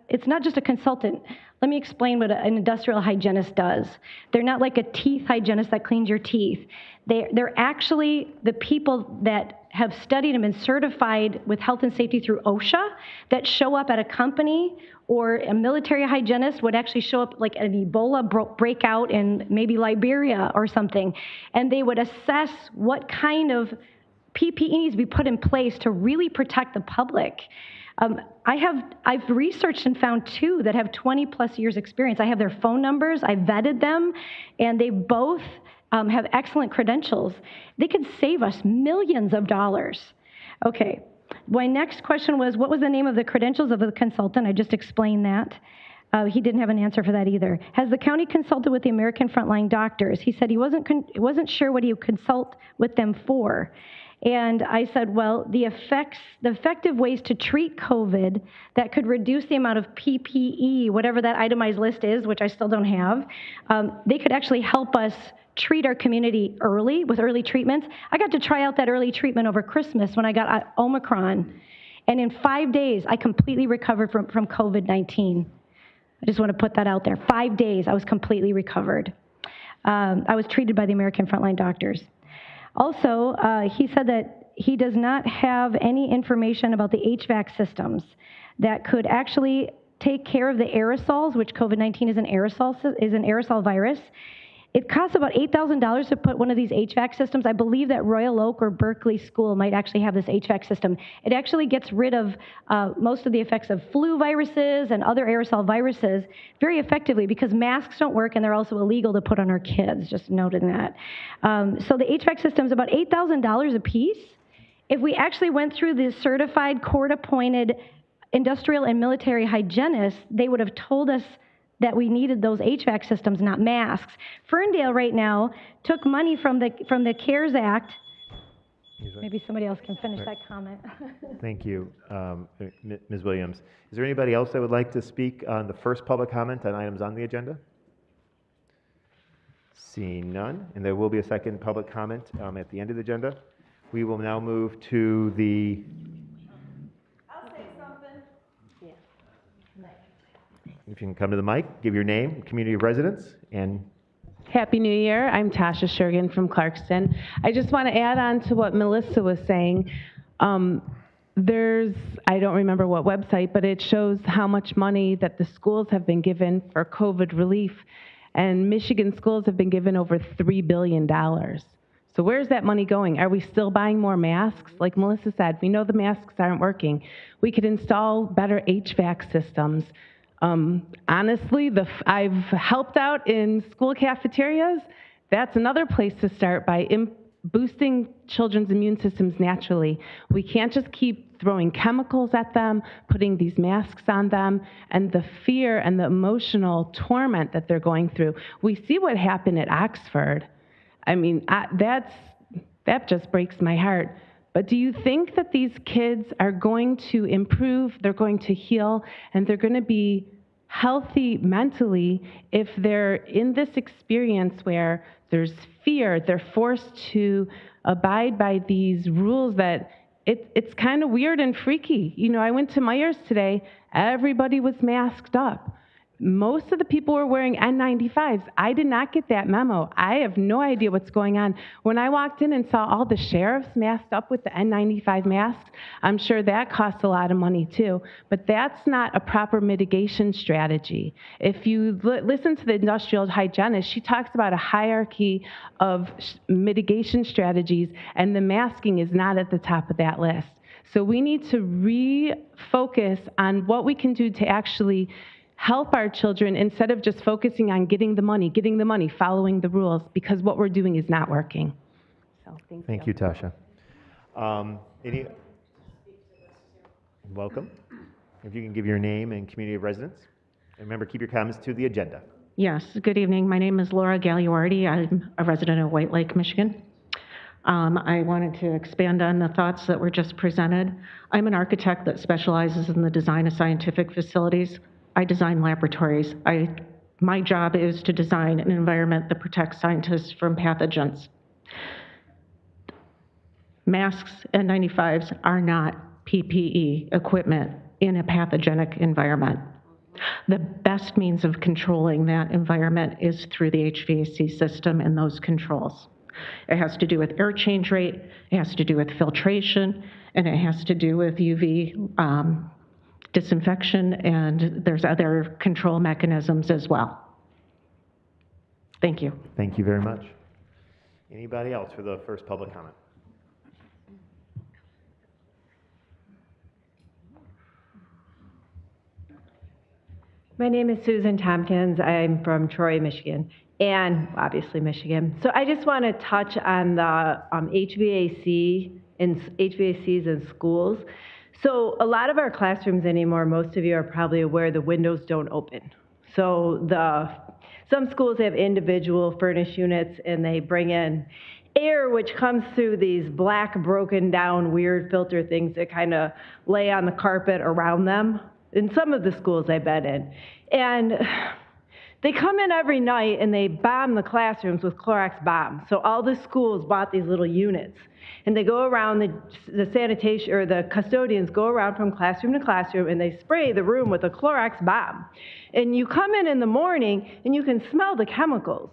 it's not just a consultant. Let me explain what an industrial hygienist does. They're not like a teeth hygienist that cleans your teeth. They're actually the people that have studied and been certified with health and safety through OSHA that show up at a company, or a military hygienist would actually show up like an Ebola breakout in maybe Liberia or something, and they would assess what kind of PPE needs to be put in place to really protect the public. I've researched and found two that have 20 plus years experience. I have their phone numbers, I vetted them, and they both have excellent credentials. They could save us millions of dollars. Okay, my next question was, what was the name of the credentials of the consultant? I just explained that. He didn't have an answer for that either. Has the county consulted with the American Frontline Doctors? He said he wasn't sure what he would consult with them for. And I said, well, the effective ways to treat COVID that could reduce the amount of PPE, whatever that itemized list is, which I still don't have, they could actually help us treat our community early with early treatments. I got to try out that early treatment over Christmas when I got Omicron. And in 5 days, I completely recovered from COVID-19. I just want to put that out there. 5 days, I was completely recovered. I was treated by the American Frontline Doctors. Also, he said that he does not have any information about the HVAC systems that could actually take care of the aerosols, which COVID-19 is an aerosol virus. It costs about $8,000 to put one of these HVAC systems. I believe that Royal Oak or Berkeley School might actually have this HVAC system. It actually gets rid of most of the effects of flu viruses and other aerosol viruses very effectively, because masks don't work and they're also illegal to put on our kids, just noting that. So the HVAC system is about $8,000 a piece. If we actually went through the certified court-appointed industrial and military hygienists, they would have told us that we needed those HVAC systems, not masks. Ferndale right now took money from the CARES Act. Maybe somebody else can finish that comment. Thank you, Ms. Williams. Is there anybody else that would like to speak on the first public comment on items on the agenda? Seeing none, and there will be a second public comment at the end of the agenda. We will now move to the... If you can come to the mic, give your name, community of residence, and... Happy New Year. I'm Tasha Shergan from Clarkston. I just want to add on to what Melissa was saying. There's, I don't remember what website, but it shows how much money that the schools have been given for COVID relief. And Michigan schools have been given over $3 billion. So where's that money going? Are we still buying more masks? Like Melissa said, we know the masks aren't working. We could install better HVAC systems. Honestly, I've helped out in school cafeterias. That's another place to start, by boosting children's immune systems naturally. We can't just keep throwing chemicals at them, putting these masks on them, and the fear and the emotional torment that they're going through. We see what happened at Oxford. I mean, that just breaks my heart. But do you think that these kids are going to improve, they're going to heal, and they're going to be healthy mentally if they're in this experience where there's fear, they're forced to abide by these rules that it's kind of weird and freaky? You know, I went to Myers today, everybody was masked up. most of the people were wearing N95s. I did not get that memo. I have no idea what's going on. When I walked in and saw all the sheriffs masked up with the N95 masks, I'm sure that costs a lot of money too. But that's not a proper mitigation strategy. If you listen to the industrial hygienist, she talks about a hierarchy of mitigation strategies, and the masking is not at the top of that list. So we need to refocus on what we can do to actually help our children instead of just focusing on getting the money, following the rules, because what we're doing is not working. So Thank you, Tasha. Welcome. If you can give your name and community of residence. And remember, keep your comments to the agenda. Yes, good evening. My name is Laura Gagliardi. I'm a resident of White Lake, Michigan. I wanted to expand on the thoughts that were just presented. I'm an architect that specializes in the design of scientific facilities. I design laboratories. My job is to design an environment that protects scientists from pathogens. Masks and N95s are not PPE equipment in a pathogenic environment. The best means of controlling that environment is through the HVAC system and those controls. It has to do with air change rate, it has to do with filtration, and it has to do with UV disinfection, and there's other control mechanisms as well. Thank you. Thank you very much. Anybody else for the first public comment? My name is Susan Tompkins. I'm from Troy, Michigan, and obviously Michigan. So I just want to touch on the HVACs in schools. So a lot of our classrooms anymore, most of you are probably aware, the windows don't open. So some schools have individual furnace units, and they bring in air which comes through these black, broken down, weird filter things that kind of lay on the carpet around them. In some of the schools I've been in. And they come in every night and they bomb the classrooms with Clorox bombs. So all the schools bought these little units. And they go around, the sanitation, or the custodians go around from classroom to classroom, and they spray the room with a Clorox bomb. And you come in the morning and you can smell the chemicals.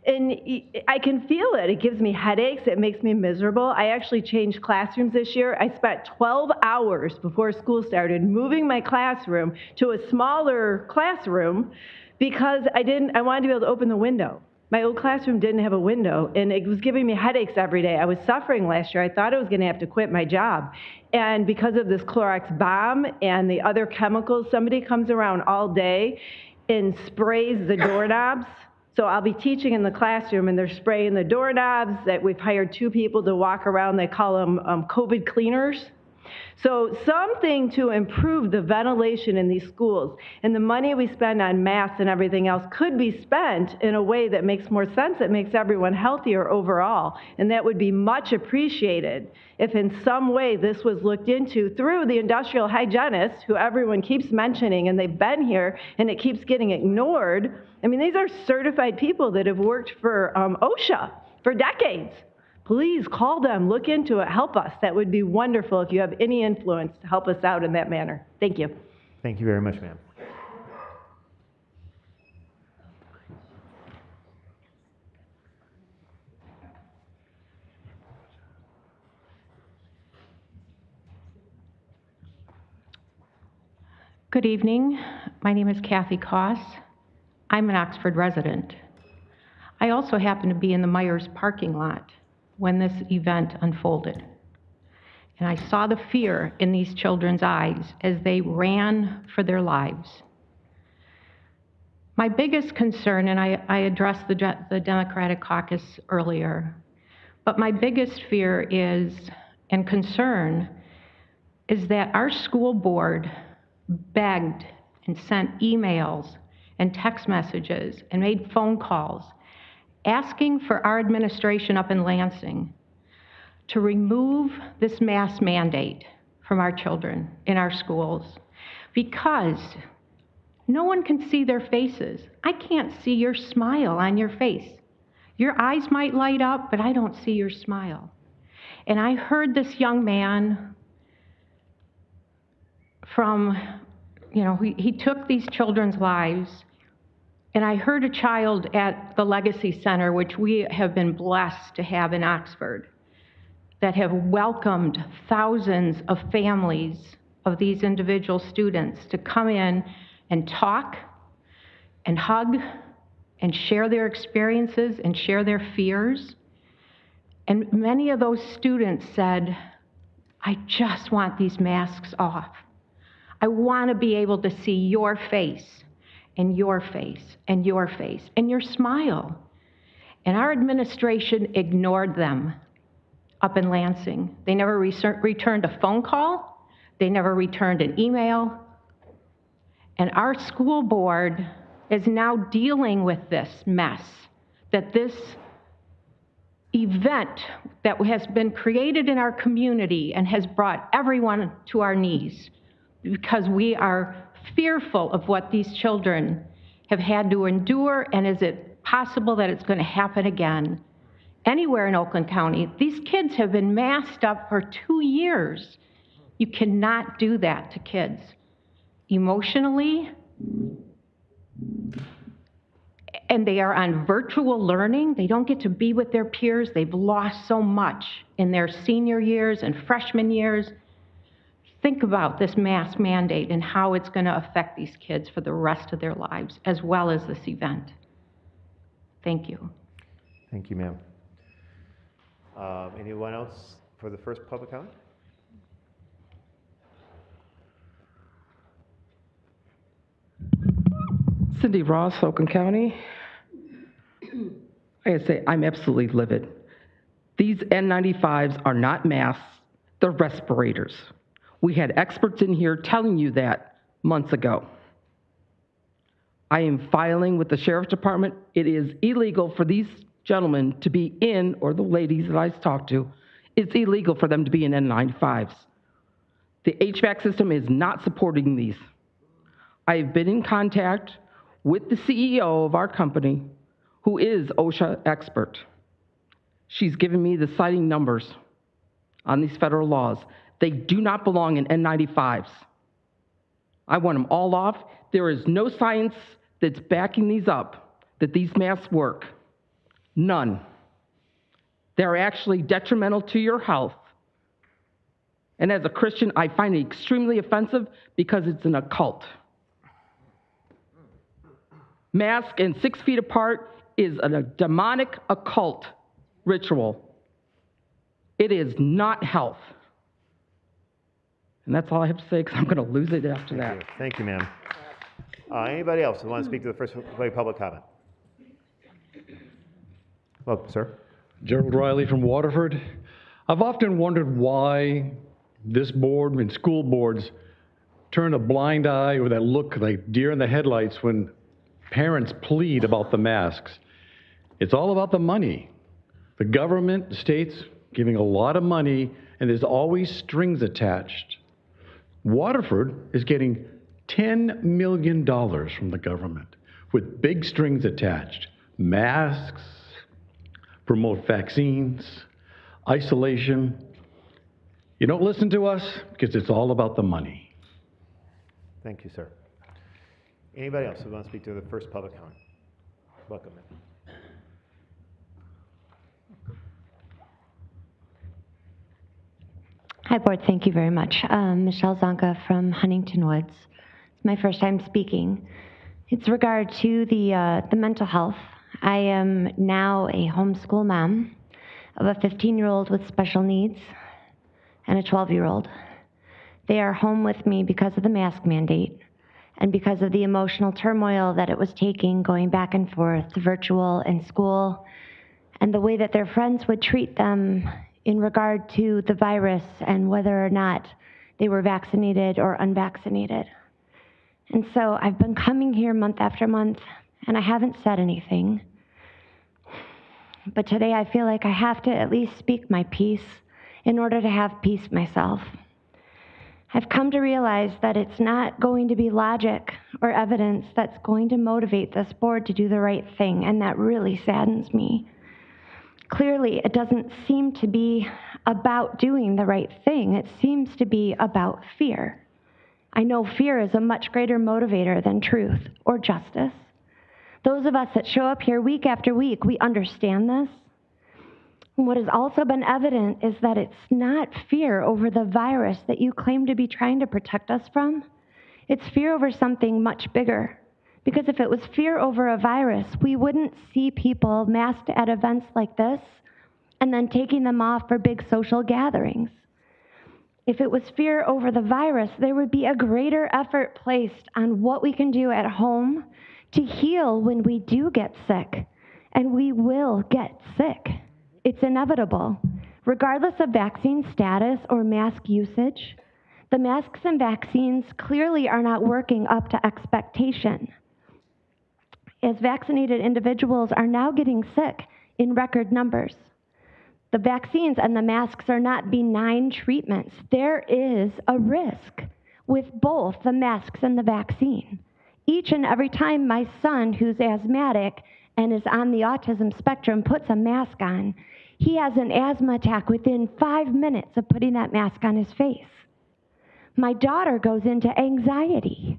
And I can feel it. It gives me headaches. It makes me miserable. I actually changed classrooms this year. I spent 12 hours before school started moving my classroom to a smaller classroom because I wanted to be able to open the window. My old classroom didn't have a window, and it was giving me headaches every day. I was suffering last year. I thought I was going to have to quit my job. And because of this Clorox bomb and the other chemicals, somebody comes around all day and sprays the doorknobs. So I'll be teaching in the classroom, and they're spraying the doorknobs. That we've hired 2 people to walk around. They call them COVID cleaners. So something to improve the ventilation in these schools. And the money we spend on masks and everything else could be spent in a way that makes more sense, that makes everyone healthier overall. And that would be much appreciated if in some way this was looked into through the industrial hygienists, who everyone keeps mentioning, and they've been here, and it keeps getting ignored. I mean, these are certified people that have worked for OSHA for decades. Please call them, look into it, help us. That would be wonderful if you have any influence to help us out in that manner. Thank you. Thank you very much, ma'am. Good evening. My name is Kathy Koss. I'm an Oxford resident. I also happen to be in the Myers parking lot when this event unfolded. And I saw the fear in these children's eyes as they ran for their lives. My biggest concern, and I addressed the Democratic caucus earlier, but my biggest fear is, and concern, is that our school board begged and sent emails and text messages and made phone calls asking for our administration up in Lansing to remove this mask mandate from our children in our schools, because no one can see their faces. I can't see your smile on your face. Your eyes might light up, but I don't see your smile. And I heard this young man you know, he took these children's lives. And I heard a child at the Legacy Center, which we have been blessed to have in Oxford, that have welcomed thousands of families of these individual students to come in and talk and hug and share their experiences and share their fears. And many of those students said, I just want these masks off. I want to be able to see your face and your face and your face and your smile. And our administration ignored them up in Lansing. They never returned a phone call. They never returned an email. And our school board is now dealing with this mess, that this event that has been created in our community and has brought everyone to our knees because we are fearful of what these children have had to endure, and is it possible that it's going to happen again anywhere in Oakland County? These kids have been masked up for 2 years. You cannot do that to kids. Emotionally, and they are on virtual learning. They don't get to be with their peers. They've lost so much in their senior years and freshman years. Think about this mask mandate and how it's going to affect these kids for the rest of their lives, as well as this event. Thank you. Thank you, ma'am. Anyone else for the first public comment? Cindy Ross, Oakland County. I gotta say, I'm absolutely livid. These N95s are not masks, they're respirators. We had experts in here telling you that months ago. I am filing with the Sheriff's Department. It is illegal for these gentlemen to be in, or the ladies that I talked to, it's illegal for them to be in N95s. The HVAC system is not supporting these. I have been in contact with the CEO of our company, who is OSHA expert. She's given me the citing numbers on these federal laws. They do not belong in N95s. I want them all off. There is no science that's backing these up, that these masks work. None. They're actually detrimental to your health. And as a Christian, I find it extremely offensive because it's an occult. Mask and 6 feet apart is a demonic occult ritual. It is not health. And that's all I have to say, because I'm going to lose it after that. Thank you, ma'am. Anybody else who wants to speak to the first public comment? Welcome, sir. Gerald Riley from Waterford. I've often wondered why this board and school boards turn a blind eye or that look like deer in the headlights when parents plead about the masks. It's all about the money. The government, the state's giving a lot of money, and there's always strings attached. Waterford is getting $10 million from the government with big strings attached. Masks, promote vaccines, isolation. You don't listen to us because it's all about the money. Thank you, sir. Anybody else who wants to speak to the first public comment? Welcome. Hi, Board. Thank you very much. Michelle Zonka from Huntington Woods. It's my first time speaking. It's regard to the mental health. I am now a homeschool mom of a 15-year-old with special needs and a 12-year-old. They are home with me because of the mask mandate and because of the emotional turmoil that it was taking going back and forth, virtual and school, and the way that their friends would treat them in regard to the virus and whether or not they were vaccinated or unvaccinated. And so I've been coming here month after month, and I haven't said anything. But today I feel like I have to at least speak my piece in order to have peace myself. I've come to realize that it's not going to be logic or evidence that's going to motivate this board to do the right thing, and that really saddens me. Clearly, it doesn't seem to be about doing the right thing. It seems to be about fear. I know fear is a much greater motivator than truth or justice. Those of us that show up here week after week, we understand this. And what has also been evident is that it's not fear over the virus that you claim to be trying to protect us from. It's fear over something much bigger. Because if it was fear over a virus, we wouldn't see people masked at events like this and then taking them off for big social gatherings. If it was fear over the virus, there would be a greater effort placed on what we can do at home to heal when we do get sick. And we will get sick. It's inevitable. Regardless of vaccine status or mask usage, the masks and vaccines clearly are not working up to expectation, as vaccinated individuals are now getting sick in record numbers. The vaccines and the masks are not benign treatments. There is a risk with both the masks and the vaccine. Each and every time my son, who's asthmatic and is on the autism spectrum, puts a mask on, he has an asthma attack within 5 minutes of putting that mask on his face. My daughter goes into anxiety.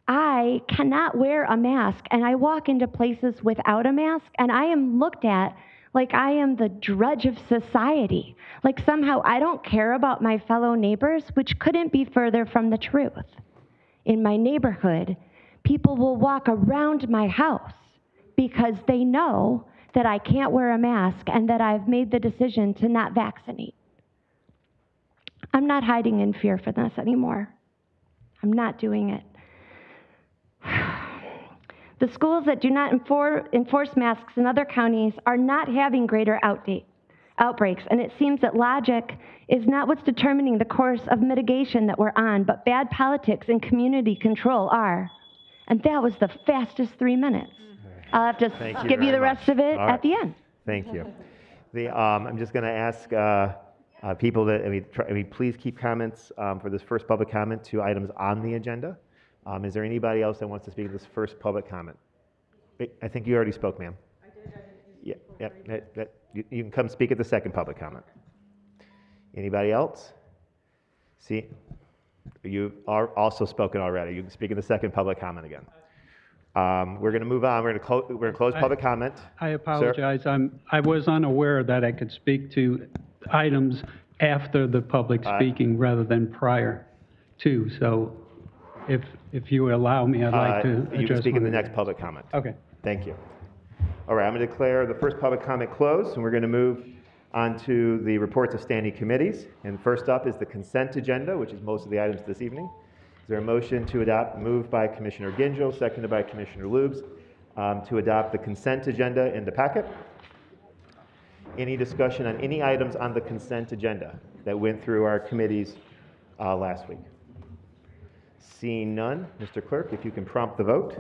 I cannot wear a mask, and I walk into places without a mask, and I am looked at like I am the drudge of society, like somehow I don't care about my fellow neighbors, which couldn't be further from the truth. In my neighborhood, people will walk around my house because they know that I can't wear a mask and that I've made the decision to not vaccinate. I'm not hiding in fear for this anymore. I'm not doing it. The schools that do not enforce masks in other counties are not having greater outbreaks, and it seems that logic is not what's determining the course of mitigation that we're on, but bad politics and community control are. And that was the fastest 3 minutes. I'll have to give you the rest of it at the end. Thank you. I'm just going to ask people that, please keep comments for this first public comment to items on the agenda. Is there anybody else that wants to speak to this first public comment? I think you already spoke, ma'am. I did. Yeah, you can come speak at the second public comment. Anybody else? See, you are also spoken already. You can speak in the second public comment again. We're going to move on. We're going to close public comment. I apologize. I was unaware that I could speak to items after the public speaking rather than prior to. So if you allow me, I'd like to address. You can speak in the next public comment. Okay. Thank you. All right, I'm going to declare the first public comment closed, and we're going to move on to the reports of standing committees. And first up is the consent agenda, which is most of the items this evening. Is there a motion to adopt, moved by Commissioner Gingell, seconded by Commissioner Lubes, to adopt the consent agenda in the packet? Any discussion on any items on the consent agenda that went through our committees last week? Seeing none, Mr. Clerk, if you can prompt the vote.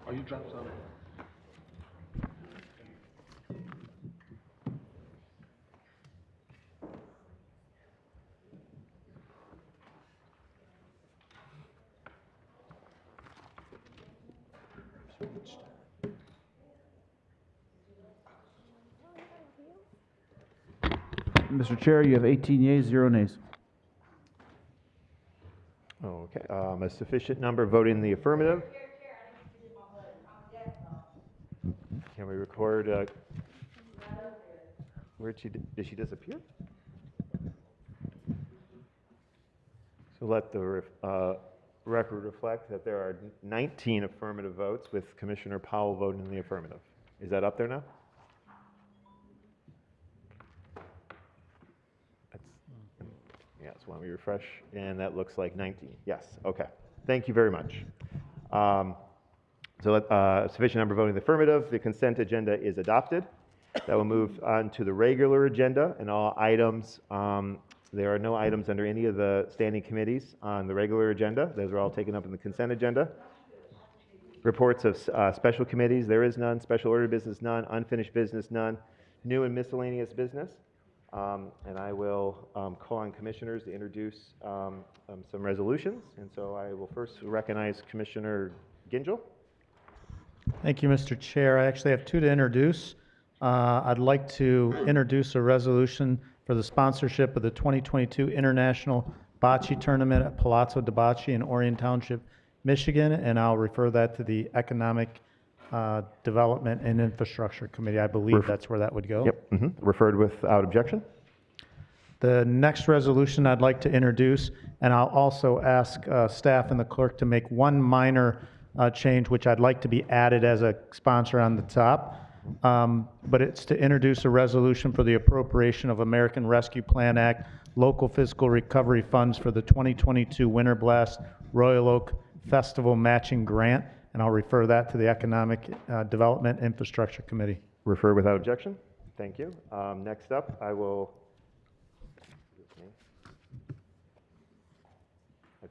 Are you dropped on? Mr. Chair, you have 18 yeas, 0 nays. Okay, a sufficient number voting in the affirmative. Can we record, did she disappear? So let the record reflect that there are 19 affirmative votes with Commissioner Powell voting in the affirmative. Is that up there now? Yes, why don't we refresh? And that looks like 19. Yes, okay. Thank you very much. Sufficient number voting in the affirmative. The consent agenda is adopted. That will move on to the regular agenda and all items. There are no items under any of the standing committees on the regular agenda. Those are all taken up in the consent agenda. Reports of special committees, there is none. Special order business, none. Unfinished business, none. New and miscellaneous business. And I will call on commissioners to introduce some resolutions. And so I will first recognize Commissioner Gingell. Thank you, Mr. Chair. I actually have two to introduce. I'd like to introduce a resolution for the sponsorship of the 2022 International bocce tournament at Palazzo de Bocce in Orion Township, Michigan, and I'll refer that to the Economic Development and Infrastructure Committee. I believe that's where that would go. Yep, referred without objection. The next resolution I'd like to introduce, and I'll also ask staff and the clerk to make one minor change, which I'd like to be added as a sponsor on the top. But it's to introduce a resolution for the appropriation of American Rescue Plan Act local fiscal recovery funds for the 2022 Winter Blast Royal Oak Festival matching grant, and I'll refer that to the Economic Development Infrastructure Committee. Refer without objection. Thank you. Next up, I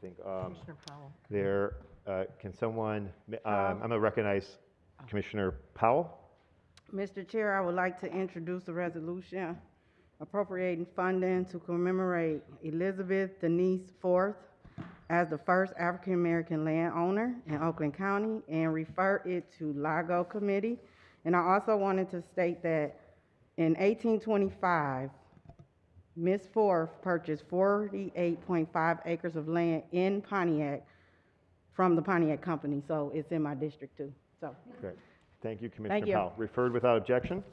think there, can someone, I'm going to recognize Commissioner Powell. Mr. Chair, I would like to introduce a resolution appropriating funding to commemorate Elizabeth Denise Forth as the first African-American landowner in Oakland County and refer it to LAGO Committee. And I also wanted to state that in 1825, Ms. Forth purchased 48.5 acres of land in Pontiac from the Pontiac Company, so it's in my district too. So. Great. Thank you, Commissioner you. Powell. Referred without objection.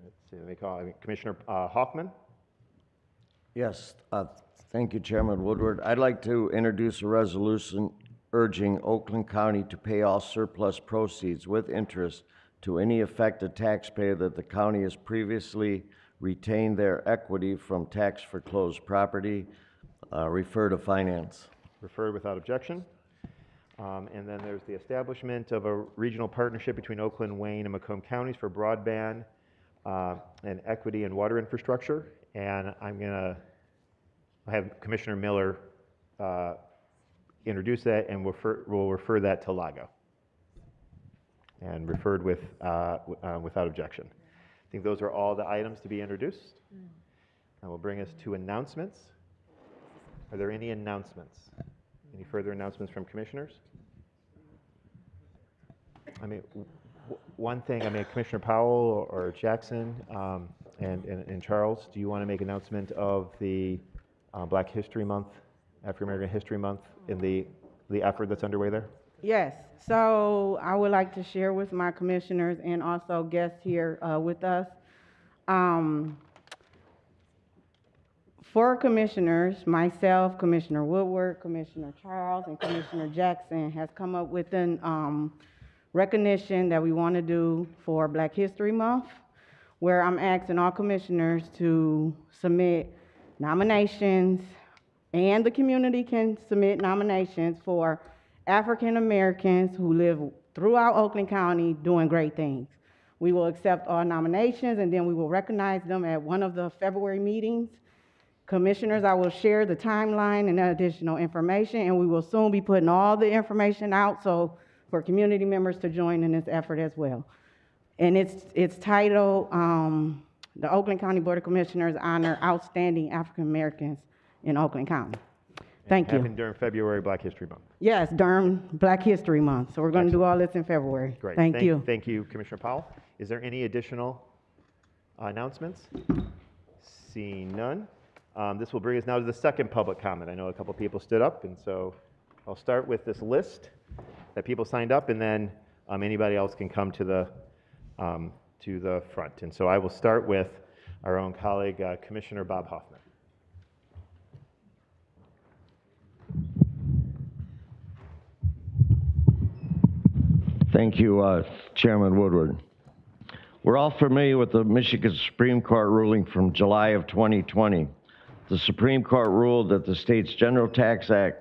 Let's see, let me call Commissioner Hoffman. Yes, thank you, Chairman Woodward. I'd like to introduce a resolution urging Oakland County to pay all surplus proceeds with interest to any affected taxpayer that the county has previously retained their equity from tax foreclosed property. Refer to finance. Referred without objection. And then there's the establishment of a regional partnership between Oakland, Wayne, and Macomb counties for broadband and equity and water infrastructure. And I'm going to have Commissioner Miller introduce that, and we'll refer that to LAGO. And referred without objection. I think those are all the items to be introduced. That will bring us to announcements. Are there any announcements? Any further announcements from commissioners? I mean, one thing, Commissioner Powell or Jackson and Charles, do you want to make an announcement of the Black History Month, African American History Month, in the effort that's underway there? Yes, so I would like to share with my commissioners and also guests here with us. 4 commissioners, myself, Commissioner Woodward, Commissioner Charles, and Commissioner Jackson, has come up with an recognition that we want to do for Black History Month, where I'm asking all commissioners to submit nominations, and the community can submit nominations for African Americans who live throughout Oakland County doing great things. We will accept all nominations, and then we will recognize them at one of the February meetings. Commissioners, I will share the timeline and additional information, and we will soon be putting all the information out so for community members to join in this effort as well. And it's titled, the Oakland County Board of Commissioners Honor Outstanding African Americans in Oakland County. Thank you. Happened during February Black History Month. Yes, during Black History Month. So we're going to do all this in February. Great. Thank you. Thank you, Commissioner Powell. Is there any additional announcements? Seeing none. This will bring us now to the second public comment. I know a couple people stood up, and so I'll start with this list that people signed up, and then anybody else can come to the front. And so I will start with our own colleague, Commissioner Bob Hoffman. Thank you, Chairman Woodward. We're all familiar with the Michigan Supreme Court ruling from July of 2020. The Supreme Court ruled that the state's General Tax Act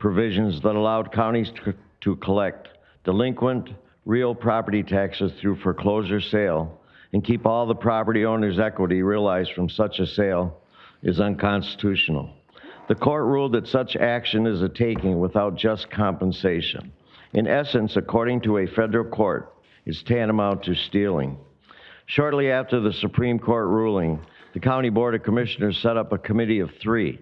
provisions that allowed counties to collect delinquent real property taxes through foreclosure sale and keep all the property owner's equity realized from such a sale is unconstitutional. The court ruled that such action is a taking without just compensation. In essence, according to a federal court, is tantamount to stealing. Shortly after the Supreme Court ruling, the County Board of Commissioners set up a committee of 3,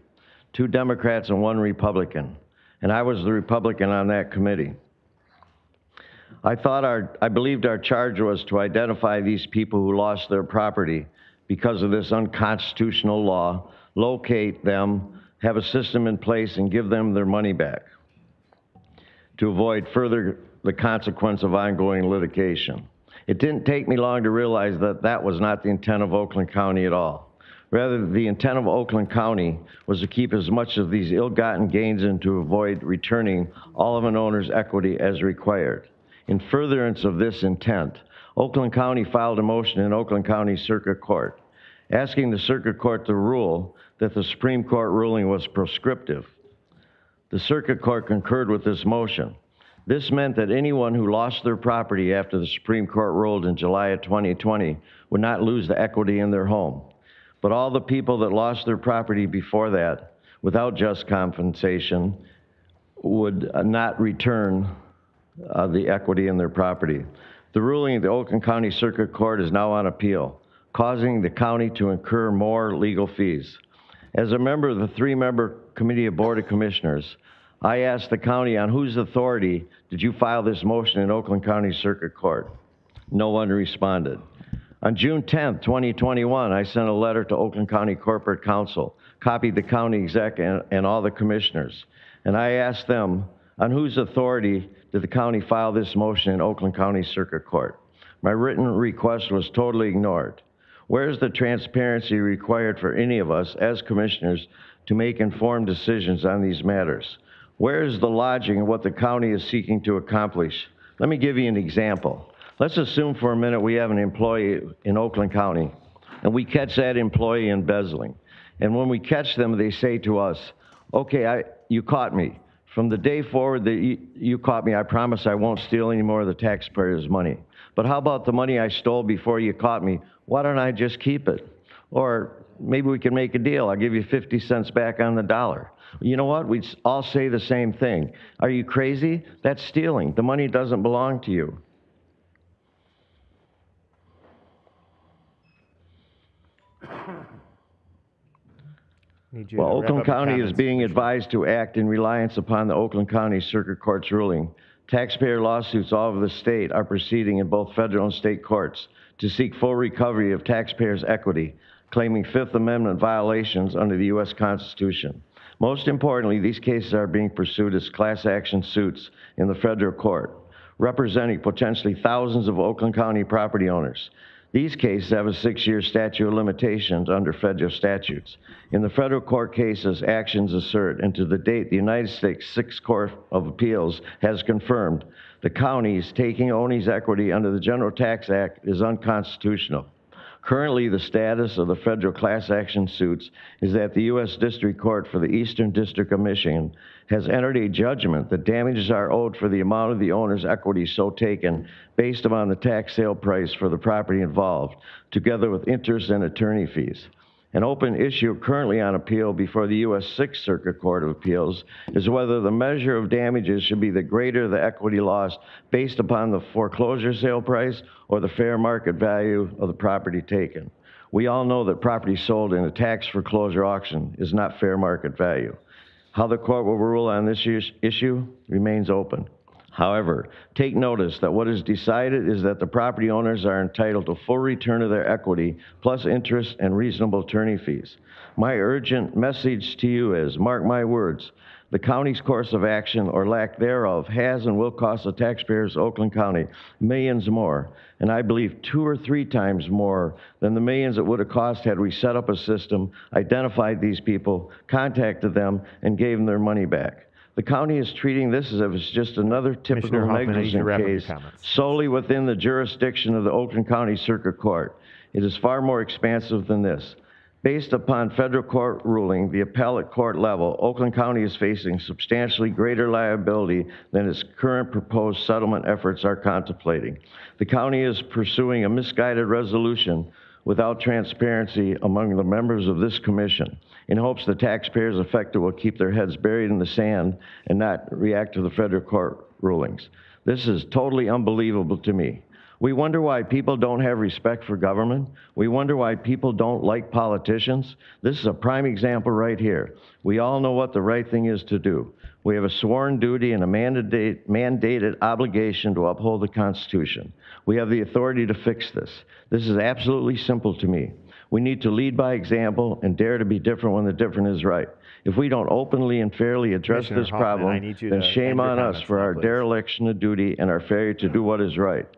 2 Democrats and 1 Republican, and I was the Republican on that committee. I believed our charge was to identify these people who lost their property because of this unconstitutional law locate them, have a system in place, and give them their money back to avoid further the consequence of ongoing litigation. It didn't take me long to realize that that was not the intent of Oakland County at all. Rather, the intent of Oakland County was to keep as much of these ill-gotten gains and to avoid returning all of an owner's equity as required. In furtherance of this intent, Oakland County filed a motion in Oakland County Circuit Court, asking the Circuit Court to rule that the Supreme Court ruling was prescriptive. The Circuit Court concurred with this motion. This meant that anyone who lost their property after the Supreme Court ruled in July of 2020 would not lose the equity in their home. But all the people that lost their property before that, without just compensation, would not return the equity in their property. The ruling of the Oakland County Circuit Court is now on appeal, causing the county to incur more legal fees. As a member of the three-member Committee of Board of Commissioners, I asked the county, on whose authority did you file this motion in Oakland County Circuit Court? No one responded. On June 10th, 2021, I sent a letter to Oakland County Corporate Counsel, copied the county exec and all the commissioners, and I asked them, on whose authority did the county file this motion in Oakland County Circuit Court? My written request was totally ignored. Where is the transparency required for any of us as commissioners to make informed decisions on these matters? Where is the logic in what the county is seeking to accomplish? Let me give you an example. Let's assume for a minute we have an employee in Oakland County, and we catch that employee embezzling. And when we catch them, they say to us, okay, you caught me. From the day forward that you caught me, I promise I won't steal any more of the taxpayers' money. But how about the money I stole before you caught me? Why don't I just keep it? Or maybe we can make a deal. I'll give you 50 cents back on the dollar. You know what? We'd all say the same thing. Are you crazy? That's stealing. The money doesn't belong to you. Well, Oakland County is being advised to act in reliance upon the Oakland County Circuit Court's ruling. Taxpayer lawsuits all over the state are proceeding in both federal and state courts to seek full recovery of taxpayers' equity, claiming Fifth Amendment violations under the U.S. Constitution. Most importantly, these cases are being pursued as class action suits in the federal court, representing potentially thousands of Oakland County property owners. These cases have a 6-year statute of limitations under federal statutes. In the federal court cases, actions assert, and to the date, the United States Sixth Court of Appeals has confirmed the counties taking ownees' equity under the General Tax Act is unconstitutional. Currently, the status of the federal class action suits is that the U.S. District Court for the Eastern District of Michigan has entered a judgment that damages are owed for the amount of the owner's equity so taken based upon the tax sale price for the property involved, together with interest and attorney fees. An open issue currently on appeal before the U.S. Sixth Circuit Court of Appeals is whether the measure of damages should be the greater the equity lost based upon the foreclosure sale price or the fair market value of the property taken. We all know that property sold in a tax foreclosure auction is not fair market value. How the court will rule on this issue remains open. However, take notice that what is decided is that the property owners are entitled to full return of their equity, plus interest and reasonable attorney fees. My urgent message to you is, mark my words, the county's course of action or lack thereof has and will cost the taxpayers of Oakland County millions more, and I believe 2 or 3 times more than the millions it would have cost had we set up a system, identified these people, contacted them, and gave them their money back. The county is treating this as if it's just another typical negligent case solely within the jurisdiction of the Oakland County Circuit Court. It is far more expansive than this. Based upon federal court ruling, the appellate court level, Oakland County is facing substantially greater liability than its current proposed settlement efforts are contemplating. The county is pursuing a misguided resolution without transparency among the members of this commission, in hopes the taxpayers affected will keep their heads buried in the sand and not react to the federal court rulings. This is totally unbelievable to me. We wonder why people don't have respect for government. We wonder why people don't like politicians. This is a prime example right here. We all know what the right thing is to do. We have a sworn duty and a mandated obligation to uphold the Constitution. We have the authority to fix this. This is absolutely simple to me. We need to lead by example and dare to be different when the different is right. If we don't openly and fairly address Commissioner this Hoffman, I problem, need you then to shame end your on us comments for now, our please. dereliction of duty and our failure to do what is right.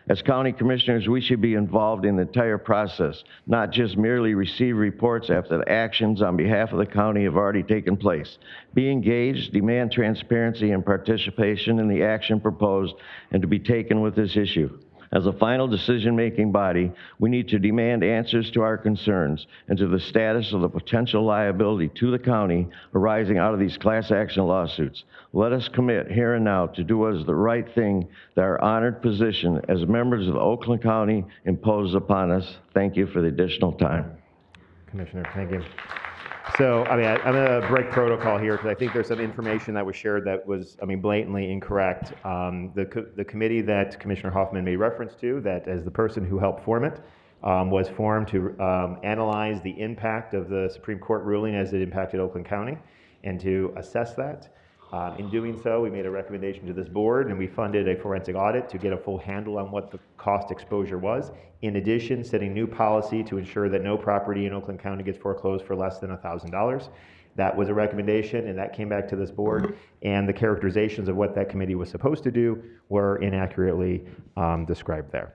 As county commissioners, we should be involved in the entire process, not just merely receive reports after the actions on behalf of the county have already taken place. Be engaged, demand transparency and participation in the action proposed and to be taken with this issue. As a final decision-making body, we need to demand answers to our concerns and to the status of the potential liability to the county arising out of these class action lawsuits. Let us commit here and now to do what is the right thing that our honored position as members of Oakland County imposes upon us. Thank you for the additional time. Commissioner, thank you. So, I'm going to break protocol here because I think there's some information that was shared that was, blatantly incorrect. The committee that Commissioner Hoffman made reference to, that as the person who helped form it, was formed to analyze the impact of the Supreme Court ruling as it impacted Oakland County and to assess that. In doing so, we made a recommendation to this board and we funded a forensic audit to get a full handle on what the cost exposure was. In addition, setting new policy to ensure that no property in Oakland County gets foreclosed for less than $1,000. That was a recommendation and that came back to this board, and the characterizations of what that committee was supposed to do were inaccurately described there.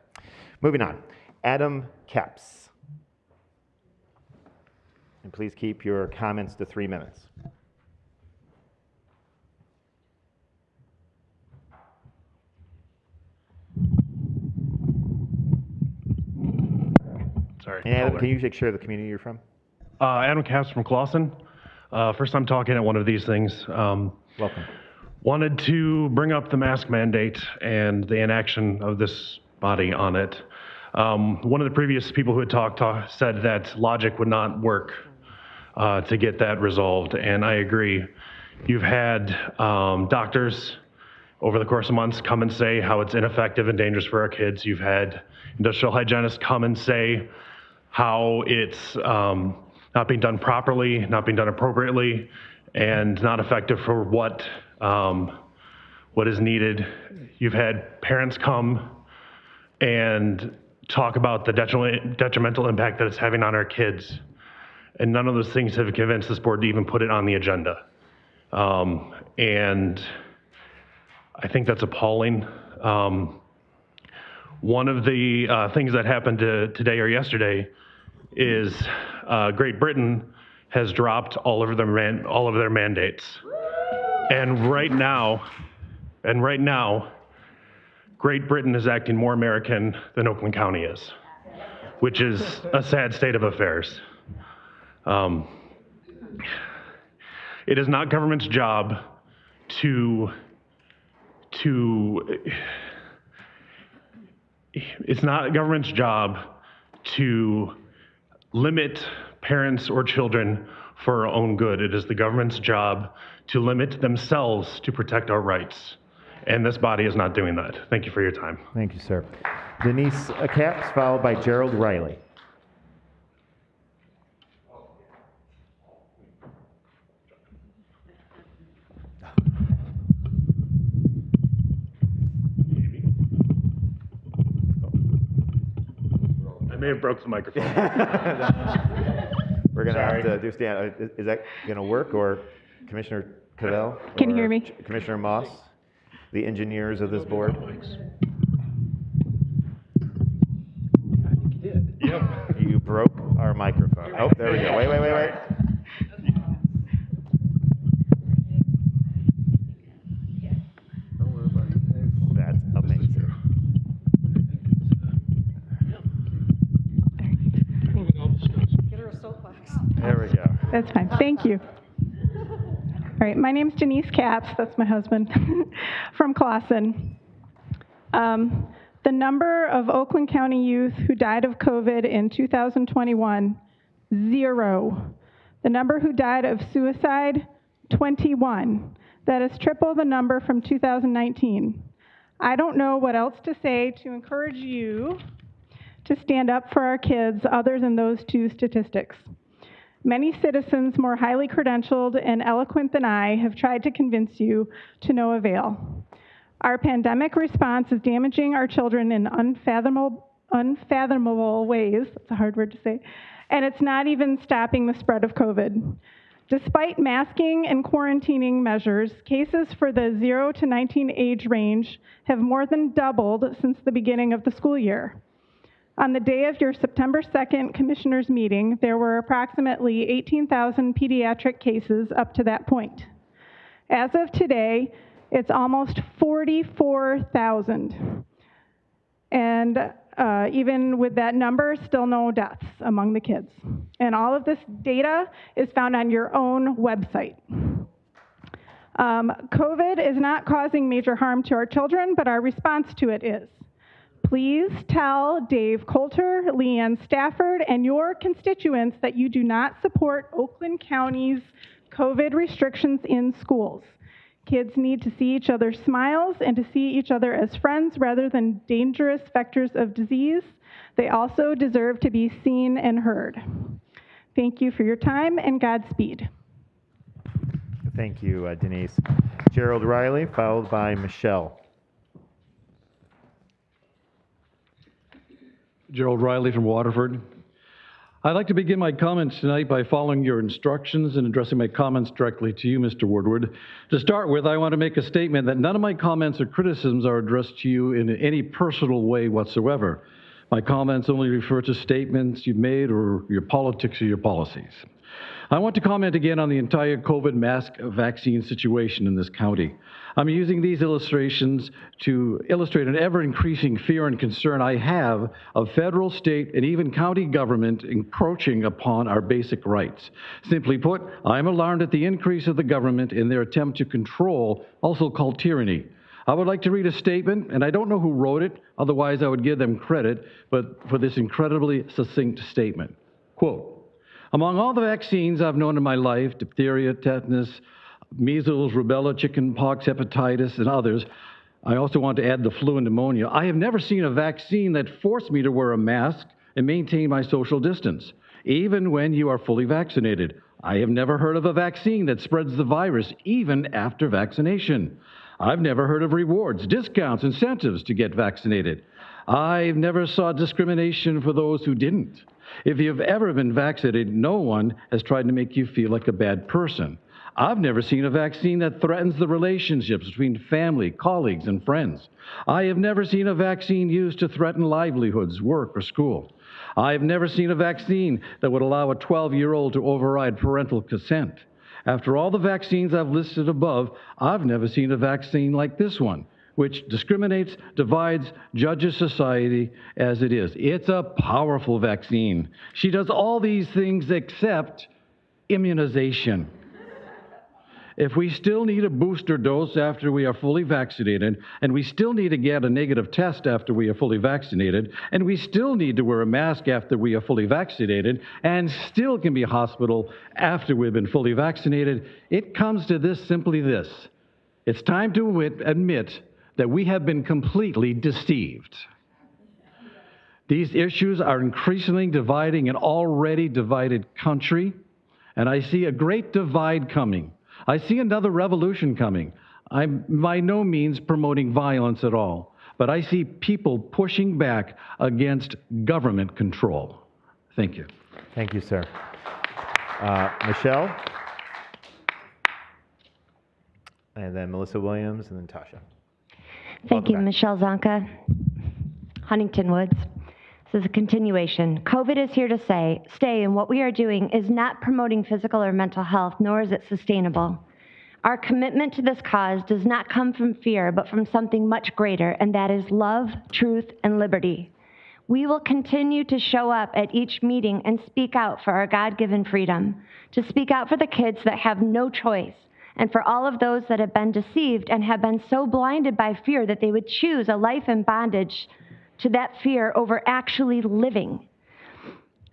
Moving on, Adam Capps. And please keep your comments to 3 minutes. Sorry. And Adam, can you share the community you're from? Adam Capps from Clawson. First time talking at one of these things. Welcome. Wanted to bring up the mask mandate and the inaction of this body on it. One of the previous people who had talked said that logic would not work to get that resolved, and I agree. You've had doctors over the course of months come and say how it's ineffective and dangerous for our kids. You've had industrial hygienists come and say how it's not being done properly, not being done appropriately, and not effective for what is needed. You've had parents come and talk about the detrimental impact that it's having on our kids, and none of those things have convinced this board to even put it on the agenda. And I think that's appalling. One of the things that happened today or yesterday is Great Britain has dropped all of their mandates. And right now, Great Britain is acting more American than Oakland County is, which is a sad state of affairs. It is not government's job it's not government's job to limit parents or children for our own good. It is the government's job to limit themselves to protect our rights. And this body is not doing that. Thank you for your time. Thank you, sir. Denise Capps, followed by Gerald Riley. I may have broke the microphone. We're going to have to do stand. Is that going to work, or Commissioner Cavell? Can you or hear me? Commissioner Moss, the engineers of this board? Yep. You broke our microphone. Oh, there we go. Wait. That's amazing. Get her a soapbox. There we go. That's fine. Thank you. All right, my name's Denise Capps. That's my husband from Clawson. The number of Oakland County youth who died of COVID in 2021, 0. The number who died of suicide, 21. That is triple the number from 2019. I don't know what else to say to encourage you to stand up for our kids other than those two statistics. Many citizens more highly credentialed and eloquent than I have tried to convince you to no avail. Our pandemic response is damaging our children in unfathomable ways, that's a hard word to say, and it's not even stopping the spread of COVID. Despite masking and quarantining measures, cases for the 0 to 19 age range have more than doubled since the beginning of the school year. On the day of your September 2nd Commissioners' meeting, there were approximately 18,000 pediatric cases up to that point. As of today, it's almost 44,000. And even with that number, still no deaths among the kids. And all of this data is found on your own website. COVID is not causing major harm to our children, but our response to it is. Please tell Dave Coulter, Leanne Stafford, and your constituents that you do not support Oakland County's COVID restrictions in schools. Kids need to see each other's smiles and to see each other as friends rather than dangerous vectors of disease. They also deserve to be seen and heard. Thank you for your time and Godspeed. Thank you, Denise. Gerald Riley, followed by Michelle. Gerald Riley from Waterford. I'd like to begin my comments tonight by following your instructions and addressing my comments directly to you, Mr. Woodward. To start with, I want to make a statement that none of my comments or criticisms are addressed to you in any personal way whatsoever. My comments only refer to statements you've made or your politics or your policies. I want to comment again on the entire COVID mask vaccine situation in this county. I'm using these illustrations to illustrate an ever-increasing fear and concern I have of federal, state, and even county government encroaching upon our basic rights. Simply put, I'm alarmed at the increase of the government in their attempt to control, also called tyranny. I would like to read a statement, and I don't know who wrote it, otherwise I would give them credit, but for this incredibly succinct statement. Quote, among all the vaccines I've known in my life, diphtheria, tetanus, measles, rubella, chickenpox, hepatitis, and others, I also want to add the flu and pneumonia, I have never seen a vaccine that forced me to wear a mask and maintain my social distance, even when you are fully vaccinated. I have never heard of a vaccine that spreads the virus, even after vaccination. I've never heard of rewards, discounts, incentives to get vaccinated. I've never saw discrimination for those who didn't. If you've ever been vaccinated, no one has tried to make you feel like a bad person. I've never seen a vaccine that threatens the relationships between family, colleagues, and friends. I have never seen a vaccine used to threaten livelihoods, work, or school. I have never seen a vaccine that would allow a 12-year-old to override parental consent. After all the vaccines I've listed above, I've never seen a vaccine like this one, which discriminates, divides, judges society as it is. It's a powerful vaccine. She does all these things except immunization. If we still need a booster dose after we are fully vaccinated, and we still need to get a negative test after we are fully vaccinated, and we still need to wear a mask after we are fully vaccinated, and still can be hospital after we've been fully vaccinated, it comes to this, simply this. It's time to admit that we have been completely deceived. These issues are increasingly dividing an already divided country, and I see a great divide coming. I see another revolution coming. I'm by no means promoting violence at all, but I see people pushing back against government control. Thank you. Thank you, sir. Michelle? And then Melissa Williams, and then Tasha. Thank you, Michelle Zonka, Huntington Woods. This is a continuation. COVID is here to stay, and what we are doing is not promoting physical or mental health, nor is it sustainable. Our commitment to this cause does not come from fear, but from something much greater, and that is love, truth, and liberty. We will continue to show up at each meeting and speak out for our God-given freedom, to speak out for the kids that have no choice, and for all of those that have been deceived and have been so blinded by fear that they would choose a life in bondage to that fear over actually living.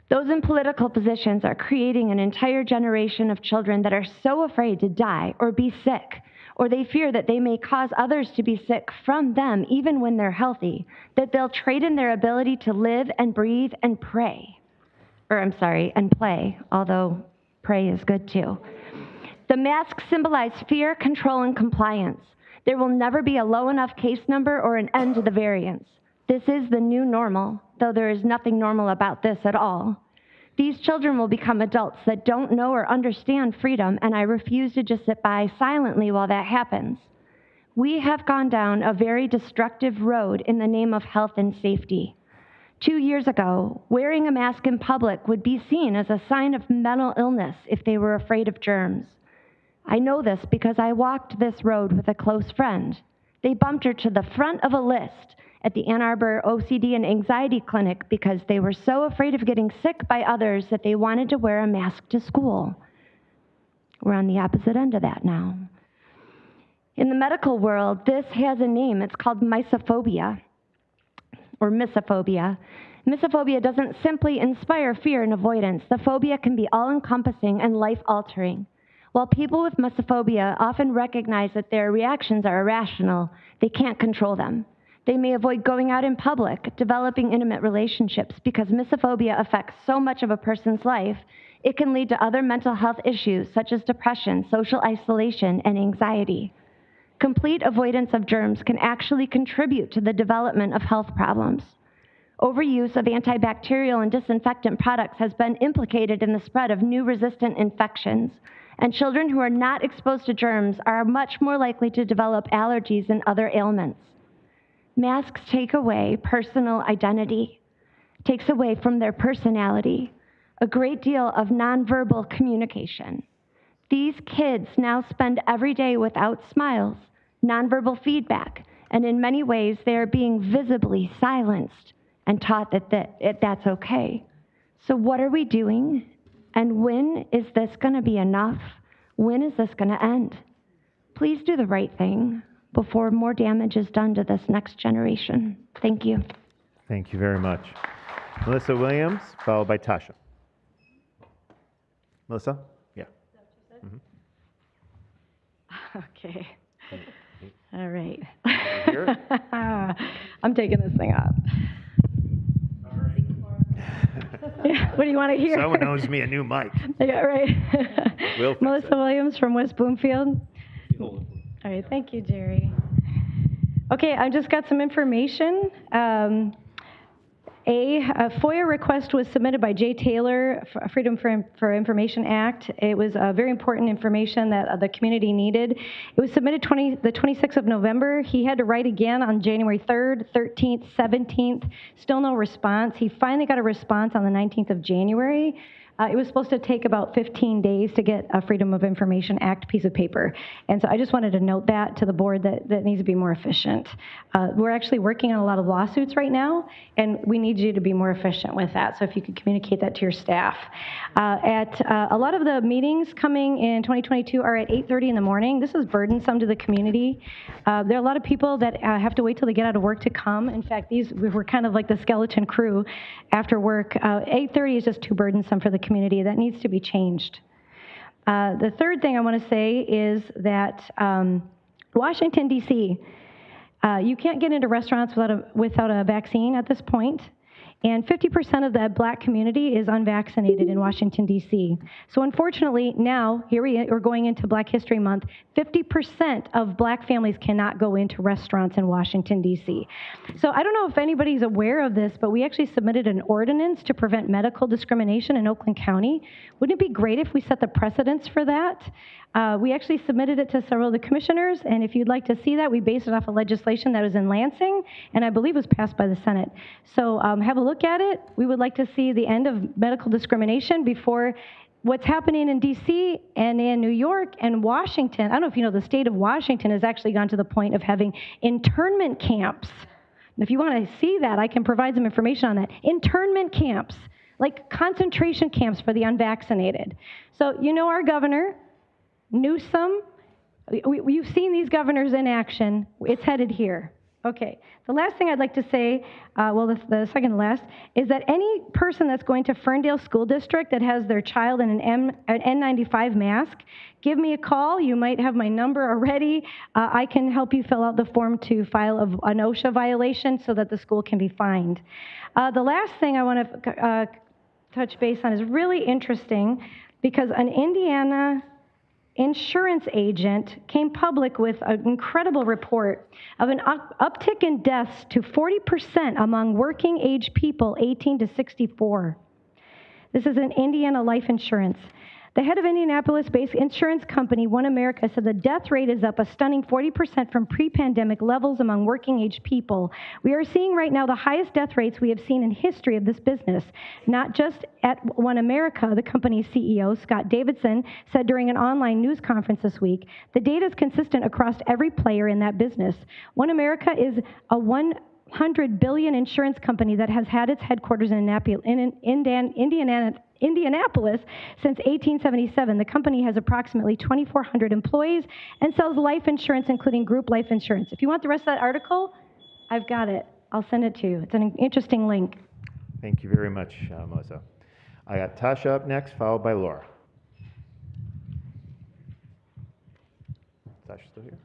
Those in political positions are creating an entire generation of children that are so afraid to die or be sick, or they fear that they may cause others to be sick from them even when they're healthy, that they'll trade in their ability to live and breathe and and play, although pray is good too. The masks symbolize fear, control, and compliance. There will never be a low enough case number or an end to the variants. This is the new normal, though there is nothing normal about this at all. These children will become adults that don't know or understand freedom, and I refuse to just sit by silently while that happens. We have gone down a very destructive road in the name of health and safety. 2 years ago, wearing a mask in public would be seen as a sign of mental illness if they were afraid of germs. I know this because I walked this road with a close friend. They bumped her to the front of a list at the Ann Arbor OCD and Anxiety Clinic because they were so afraid of getting sick by others that they wanted to wear a mask to school. We're on the opposite end of that now. In the medical world, this has a name. It's called mysophobia, or misophonia. Misophonia doesn't simply inspire fear and avoidance. The phobia can be all-encompassing and life-altering. While people with misophonia often recognize that their reactions are irrational, they can't control them. They may avoid going out in public, developing intimate relationships, because misophonia affects so much of a person's life, it can lead to other mental health issues such as depression, social isolation, and anxiety. Complete avoidance of germs can actually contribute to the development of health problems. Overuse of antibacterial and disinfectant products has been implicated in the spread of new resistant infections, and children who are not exposed to germs are much more likely to develop allergies and other ailments. Masks take away personal identity, takes away from their personality, a great deal of nonverbal communication. These kids now spend every day without smiles, nonverbal feedback, and in many ways they are being visibly silenced and taught that that's okay. So what are we doing? And when is this going to be enough? When is this going to end? Please do the right thing before more damage is done to this next generation. Thank you. Thank you very much. Melissa Williams, followed by Tasha. Melissa? Yeah. Okay. All right. Here? I'm taking this thing off. Yeah, what do you want to hear? Someone owes me a new mic. Yeah, right. We'll fix Melissa Williams from West Bloomfield. All right, thank you, Jerry. Okay, I just got some information. A FOIA request was submitted by Jay Taylor, Freedom for Information Act. It was very important information that the community needed. It was submitted the 26th of November. He had to write again on January 3rd, 13th, 17th. Still no response. He finally got a response on the 19th of January. It was supposed to take about 15 days to get a Freedom of Information Act piece of paper. And so I just wanted to note that to the board that needs to be more efficient. We're actually working on a lot of lawsuits right now, and we need you to be more efficient with that. So if you could communicate that to your staff. A lot of the meetings coming in 2022 are at 8:30 in the morning. This is burdensome to the community. There are a lot of people that have to wait till they get out of work to come. In fact, we're kind of like the skeleton crew after work. 8:30 is just too burdensome for the community. That needs to be changed. The third thing I want to say is that Washington, D.C., you can't get into restaurants without a vaccine at this point. And 50% of the black community is unvaccinated in Washington, D.C. So unfortunately, now, here we're going into Black History Month, 50% of black families cannot go into restaurants in Washington, D.C. So I don't know if anybody's aware of this, but we actually submitted an ordinance to prevent medical discrimination in Oakland County. Wouldn't it be great if we set the precedence for that? We actually submitted it to several of the commissioners, and if you'd like to see that, we based it off of legislation that was in Lansing, and I believe was passed by the Senate. So have a look at it. We would like to see the end of medical discrimination before what's happening in D.C. and in New York and Washington. I don't know if you know, the state of Washington has actually gone to the point of having internment camps. And if you want to see that, I can provide some information on that. Internment camps, like concentration camps for the unvaccinated. So you know our governor, Newsom, you've seen these governors in action. It's headed here. Okay, the last thing I'd like to say, the second to last, is that any person that's going to Ferndale School District that has their child in an N95 mask, give me a call. You might have my number already. I can help you fill out the form to file an OSHA violation so that the school can be fined. The last thing I want to touch base on is really interesting because an Indiana insurance agent came public with an incredible report of an uptick in deaths to 40% among working age people 18 to 64. This is an Indiana Life Insurance. The head of Indianapolis-based insurance company, One America, said the death rate is up a stunning 40% from pre-pandemic levels among working-age people. We are seeing right now the highest death rates we have seen in history of this business. Not just at One America, the company's CEO, Scott Davidson, said during an online news conference this week, the data is consistent across every player in that business. One America is a $100 billion insurance company that has had its headquarters in Indianapolis since 1877. The company has approximately 2,400 employees and sells life insurance, including group life insurance. If you want the rest of that article, I've got it. I'll send it to you. It's an interesting link. Thank you very much, Melissa. I got Tasha up next, followed by Laura. Tasha still here?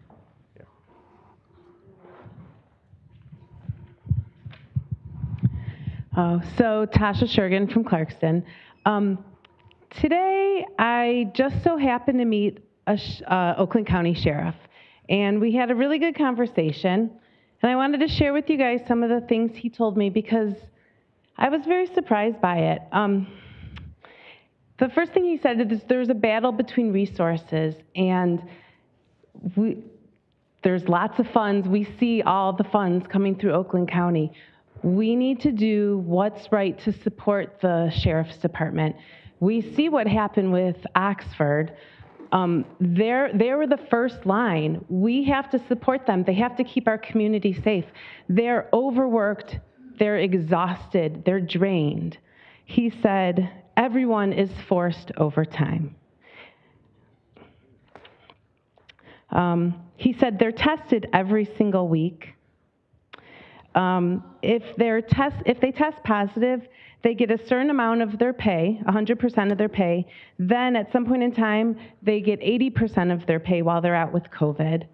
Yeah. So Tasha Shergan from Clarkston. Today, I just so happened to meet a Oakland County Sheriff, and we had a really good conversation, and I wanted to share with you guys some of the things he told me because I was very surprised by it. The first thing he said is there's a battle between resources, and there's lots of funds. We see all the funds coming through Oakland County. We need to do what's right to support the Sheriff's Department. We see what happened with Oxford. They were the first line. We have to support them. They have to keep our community safe. They're overworked, they're exhausted, they're drained. He said, everyone is forced overtime. He said they're tested every single week. If they test positive, they get a certain amount of their pay, 100% of their pay. Then at some point in time, they get 80% of their pay while they're out with COVID.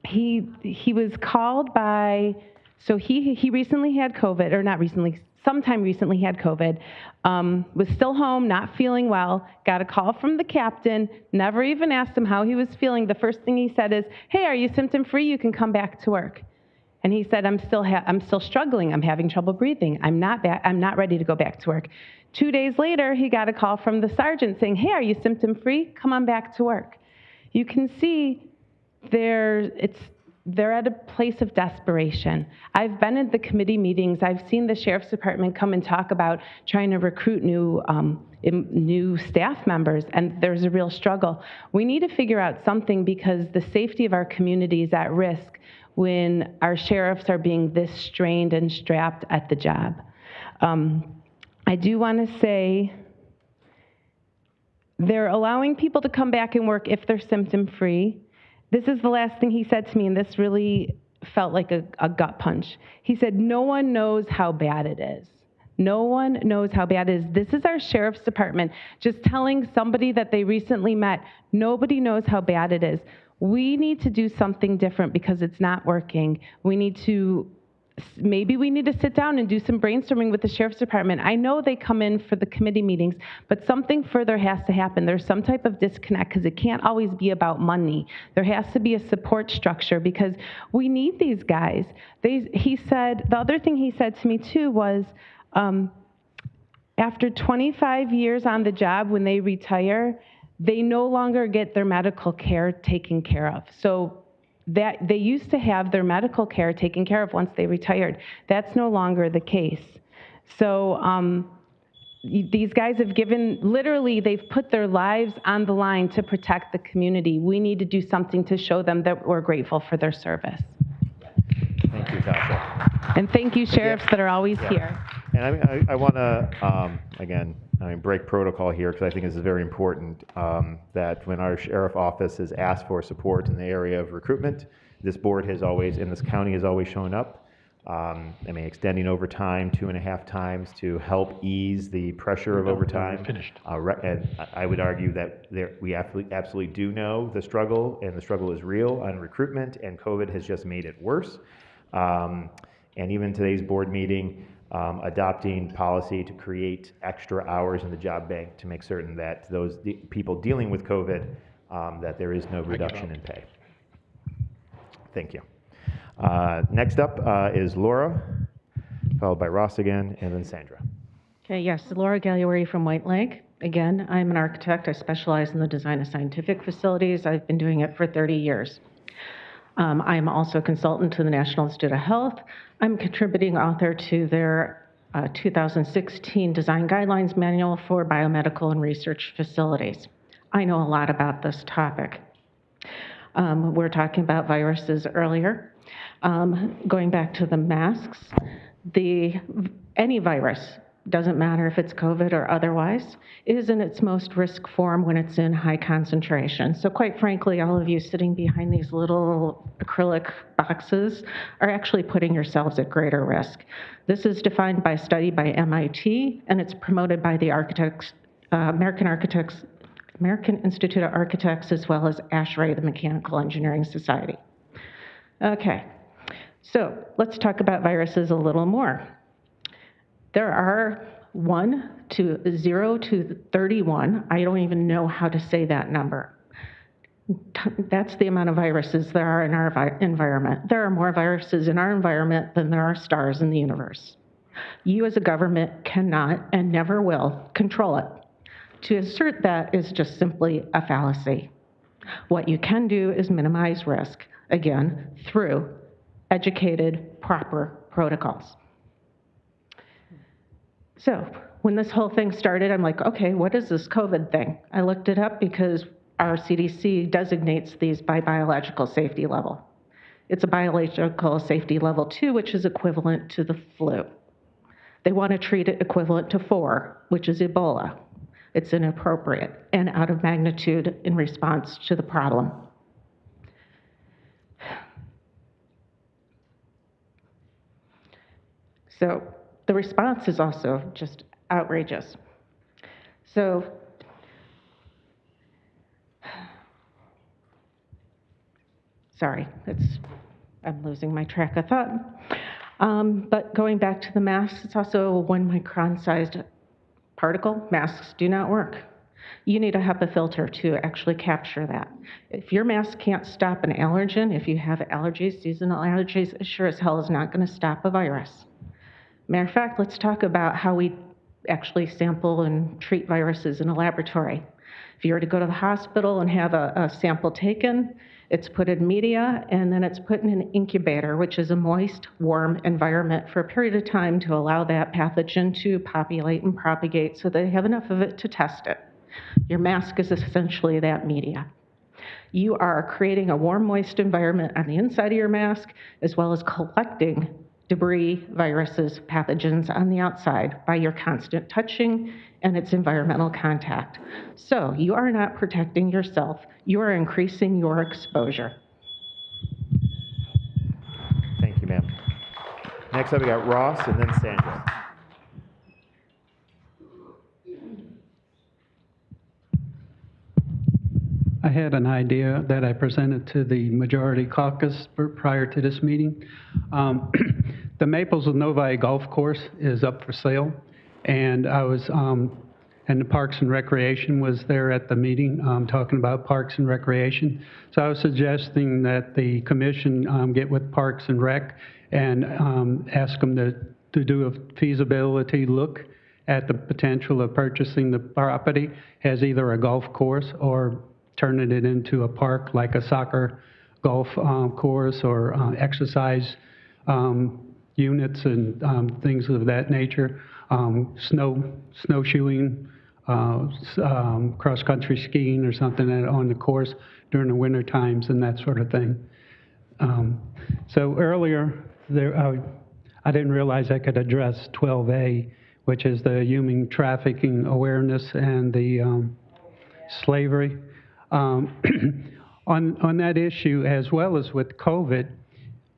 He was called by, so he recently had COVID, or not recently, sometime recently had COVID, was still home, not feeling well, got a call from the captain, never even asked him how he was feeling. The first thing he said is, hey, are you symptom-free? You can come back to work. And he said, I'm still struggling. I'm having trouble breathing. I'm not ready to go back to work. 2 days later, he got a call from the sergeant saying, hey, are you symptom-free? Come on back to work. You can see they're at a place of desperation. I've been at the committee meetings. I've seen the Sheriff's Department come and talk about trying to recruit new staff members, and there's a real struggle. We need to figure out something because the safety of our community is at risk when our sheriffs are being this strained and strapped at the job. I do want to say they're allowing people to come back and work if they're symptom-free. This is the last thing he said to me, and this really felt like a gut punch. He said, no one knows how bad it is. No one knows how bad it is. This is our Sheriff's Department just telling somebody that they recently met, nobody knows how bad it is. We need to do something different because it's not working. Maybe we need to sit down and do some brainstorming with the Sheriff's Department. I know they come in for the committee meetings, but something further has to happen. There's some type of disconnect because it can't always be about money. There has to be a support structure because we need these guys. He said, the other thing he said to me too was, after 25 years on the job, when they retire, they no longer get their medical care taken care of. So that they used to have their medical care taken care of once they retired. That's no longer the case. So these guys have literally they've put their lives on the line to protect the community. We need to do something to show them that we're grateful for their service. Thank you, Tasha. And thank you, sheriffs that are always here. And I want to, again, break protocol here because I think this is very important, that when our sheriff office has asked for support in the area of recruitment, this board has always, and this county has always shown up. Extending overtime 2.5 times to help ease the pressure of overtime. And I would argue that we absolutely do know the struggle, and the struggle is real on recruitment, and COVID has just made it worse. And even today's board meeting, adopting policy to create extra hours in the job bank to make certain that those people dealing with COVID, that there is no reduction in pay. Thank you. Next up is Laura, followed by Ross again, and then Sandra. Okay, yes, Laura Galliori from White Lake. Again, I'm an architect. I specialize in the design of scientific facilities. I've been doing it for 30 years. I'm also a consultant to the National Institute of Health. I'm a contributing author to their 2016 Design Guidelines Manual for Biomedical and Research Facilities. I know a lot about this topic. We're talking about viruses earlier. Going back to the masks, any virus, doesn't matter if it's COVID or otherwise, is in its most risk form when it's in high concentration. So quite frankly, all of you sitting behind these little acrylic boxes are actually putting yourselves at greater risk. This is defined by a study by MIT, and it's promoted by the American Institute of Architects, as well as ASHRAE, the Mechanical Engineering Society. Okay, so let's talk about viruses a little more. There are 0 to 31, I don't even know how to say that number. That's the amount of viruses there are in our environment. There are more viruses in our environment than there are stars in the universe. You as a government cannot and never will control it. To assert that is just simply a fallacy. What you can do is minimize risk, again, through educated, proper protocols. So when this whole thing started, I'm like, okay, what is this COVID thing? I looked it up because our CDC designates these by biological safety level. It's a biological safety level 2, which is equivalent to the flu. They want to treat it equivalent to 4, which is Ebola. It's inappropriate and out of magnitude in response to the problem. So the response is also just outrageous. So sorry, I'm losing my track of thought. But going back to the masks, it's also a 1 micron sized particle. Masks do not work. You need a HEPA filter to actually capture that. If your mask can't stop an allergen, if you have allergies, seasonal allergies, it sure as hell is not going to stop a virus. Matter of fact, let's talk about how we actually sample and treat viruses in a laboratory. If you were to go to the hospital and have a sample taken, it's put in media, and then it's put in an incubator, which is a moist, warm environment for a period of time to allow that pathogen to populate and propagate so they have enough of it to test it. Your mask is essentially that media. You are creating a warm, moist environment on the inside of your mask, as well as collecting debris, viruses, pathogens on the outside by your constant touching and its environmental contact. So you are not protecting yourself, you are increasing your exposure. Thank you, ma'am. Next up, we got Ross and then Sandra. I had an idea that I presented to the majority caucus prior to this meeting. The Maples of Novi Golf Course is up for sale, and I was, and the Parks and Recreation was there at the meeting talking about Parks and Recreation. So I was suggesting that the commission get with Parks and Rec and ask them to do a feasibility look at the potential of purchasing the property as either a golf course or turning it into a park like a soccer golf course or exercise units and things of that nature, snowshoeing, cross-country skiing or something on the course during the winter times and that sort of thing. So earlier, I didn't realize I could address 12A, which is the human trafficking awareness and the slavery. On that issue, as well as with COVID,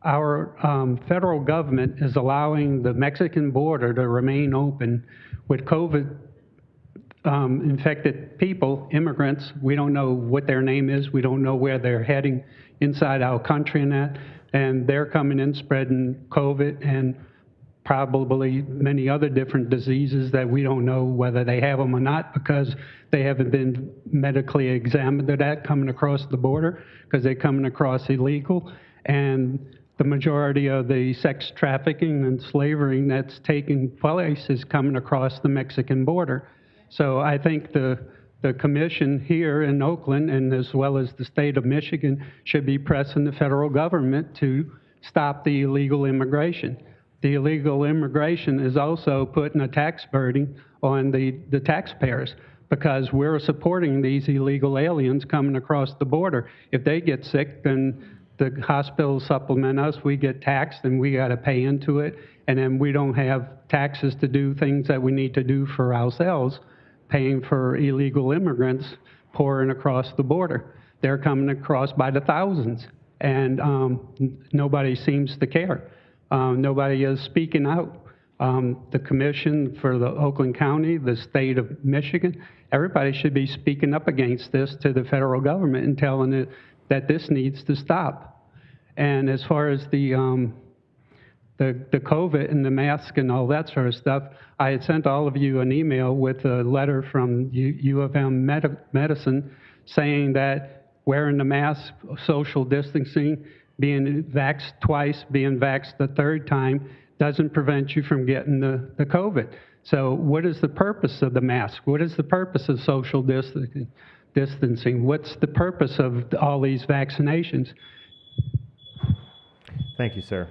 our federal government is allowing the Mexican border to remain open with COVID infected people, immigrants. We don't know what their name is. We don't know where they're heading inside our country and that. And they're coming in spreading COVID and probably many other different diseases that we don't know whether they have them or not because they haven't been medically examined of that coming across the border because they're coming across illegal. And the majority of the sex trafficking and slavering that's taking place is coming across the Mexican border. So I think the commission here in Oakland, and as well as the state of Michigan, should be pressing the federal government to stop the illegal immigration. The illegal immigration is also putting a tax burden on the taxpayers, because we're supporting these illegal aliens coming across the border. If they get sick, then the hospitals supplement us, we get taxed, and we got to pay into it, and then we don't have taxes to do things that we need to do for ourselves, paying for illegal immigrants pouring across the border. They're coming across by the thousands, and nobody seems to care. Nobody is speaking out. The commission for the Oakland County, the state of Michigan, everybody should be speaking up against this to the federal government and telling it that this needs to stop. And as far as the COVID and the mask and all that sort of stuff, I had sent all of you an email with a letter from U of M Medicine saying that wearing the mask, social distancing, being vaxxed twice, being vaxxed the third time, doesn't prevent you from getting the COVID. So what is the purpose of the mask? What is the purpose of social distancing? What's the purpose of all these vaccinations? Thank you, sir.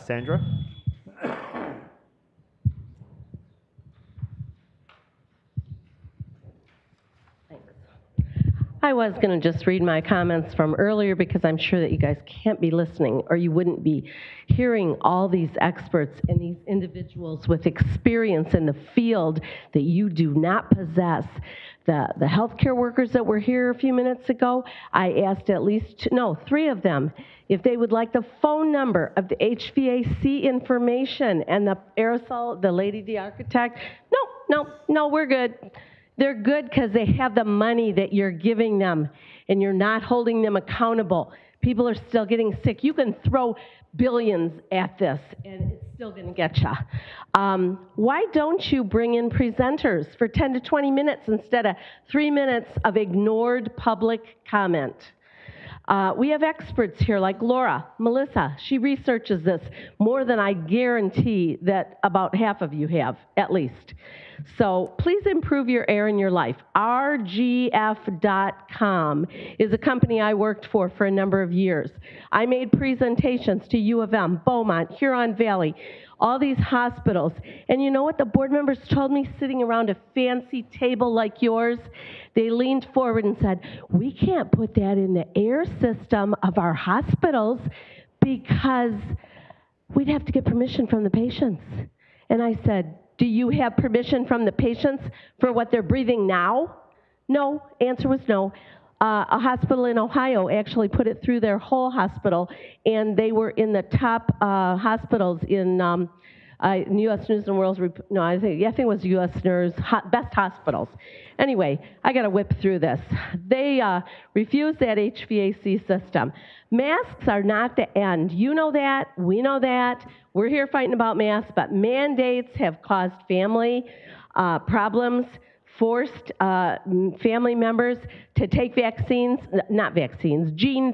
Sandra? I was going to just read my comments from earlier because I'm sure that you guys can't be listening or you wouldn't be hearing all these experts and these individuals with experience in the field that you do not possess. The healthcare workers that were here a few minutes ago, I asked at least, three of them, if they would like the phone number of the HVAC information and the aerosol, the lady, the architect. No, we're good. They're good because they have the money that you're giving them and you're not holding them accountable. People are still getting sick. You can throw billions at this and it's still going to get you. Why don't you bring in presenters for 10 to 20 minutes instead of 3 minutes of ignored public comment? We have experts here like Laura, Melissa. She researches this more than I guarantee that about half of you have, at least. So please improve your air in your life. RGF.com is a company I worked for a number of years. I made presentations to U of M, Beaumont, Huron Valley, all these hospitals. And you know what the board members told me sitting around a fancy table like yours? They leaned forward and said, we can't put that in the air system of our hospitals because we'd have to get permission from the patients. And I said, do you have permission from the patients for what they're breathing now? No, answer was no. A hospital in Ohio actually put it through their whole hospital, and they were in the top hospitals in U.S. News and World Report. No, I think it was U.S. News, best hospitals. Anyway, I got to whip through this. They refused that HVAC system. Masks are not the end. You know that. We know that. We're here fighting about masks, but mandates have caused family problems, forced family members to take gene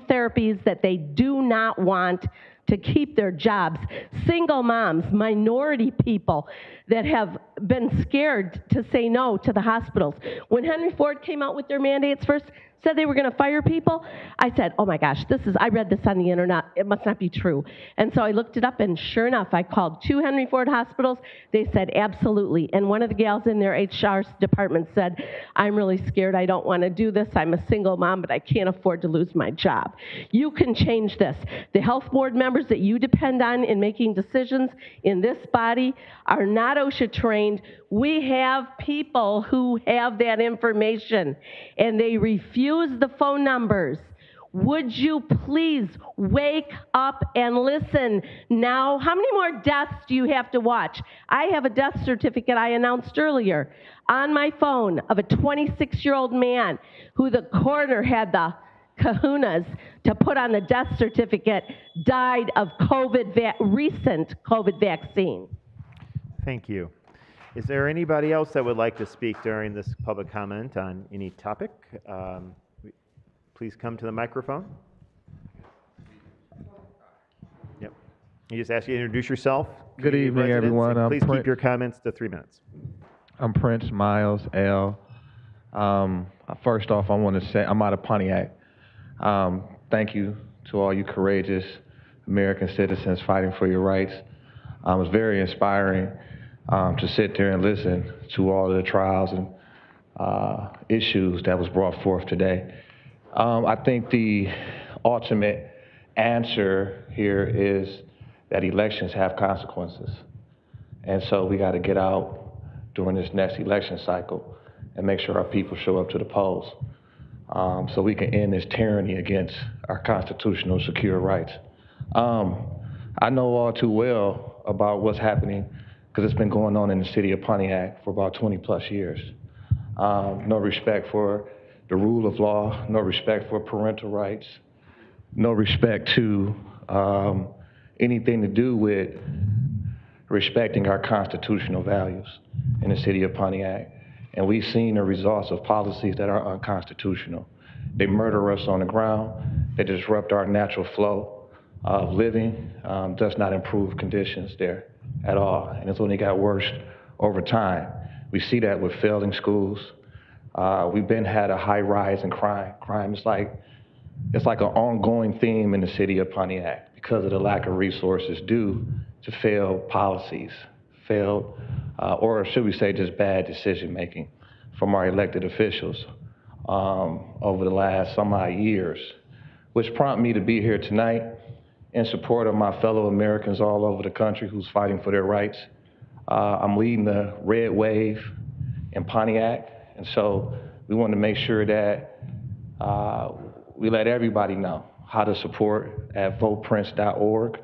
therapies that they do not want to keep their jobs. Single moms, minority people that have been scared to say no to the hospitals. When Henry Ford came out with their mandates first, said they were going to fire people, I said, oh my gosh, I read this on the internet, it must not be true. And so I looked it up, and sure enough, I called 2 Henry Ford hospitals. They said absolutely. And one of the gals in their HR department said, I'm really scared, I don't want to do this, I'm a single mom, but I can't afford to lose my job. You can change this. The health board members that you depend on in making decisions in this body are not OSHA trained. We have people who have that information, and they refuse the phone numbers. Would you please wake up and listen now? How many more deaths do you have to watch? I have a death certificate I announced earlier on my phone of a 26-year-old man who the coroner had the kahunas to put on the death certificate, died of recent COVID vaccine. Thank you. Is there anybody else that would like to speak during this public comment on any topic? Please come to the microphone. You just ask you to introduce yourself. Good community evening, residents, everyone. and I'm please keep Prince. your comments to 3 minutes. I'm Prince Miles L. First off, I want to say I'm out of Pontiac. Thank you to all you courageous American citizens fighting for your rights. It was very inspiring to sit there and listen to all of the trials and issues that was brought forth today. I think the ultimate answer here is that elections have consequences. And so we got to get out during this next election cycle and make sure our people show up to the polls so we can end this tyranny against our constitutional secure rights. I know all too well about what's happening because it's been going on in the city of Pontiac for about 20 plus years. No respect for the rule of law, no respect for parental rights, no respect to anything to do with respecting our constitutional values in the city of Pontiac. And we've seen the results of policies that are unconstitutional. They murder us on the ground, they disrupt our natural flow of living, does not improve conditions there at all. And it's only got worse over time. We see that with failing schools. We've been had a high rise in crime. Crime is like, it's like an ongoing theme in the city of Pontiac because of the lack of resources due to failed policies, failed, or should we say just bad decision-making from our elected officials over the last some odd years, which prompt me to be here tonight in support of my fellow Americans all over the country who's fighting for their rights. I'm leading the Red Wave in Pontiac, and so we want to make sure that we let everybody know how to support at voteprince.org,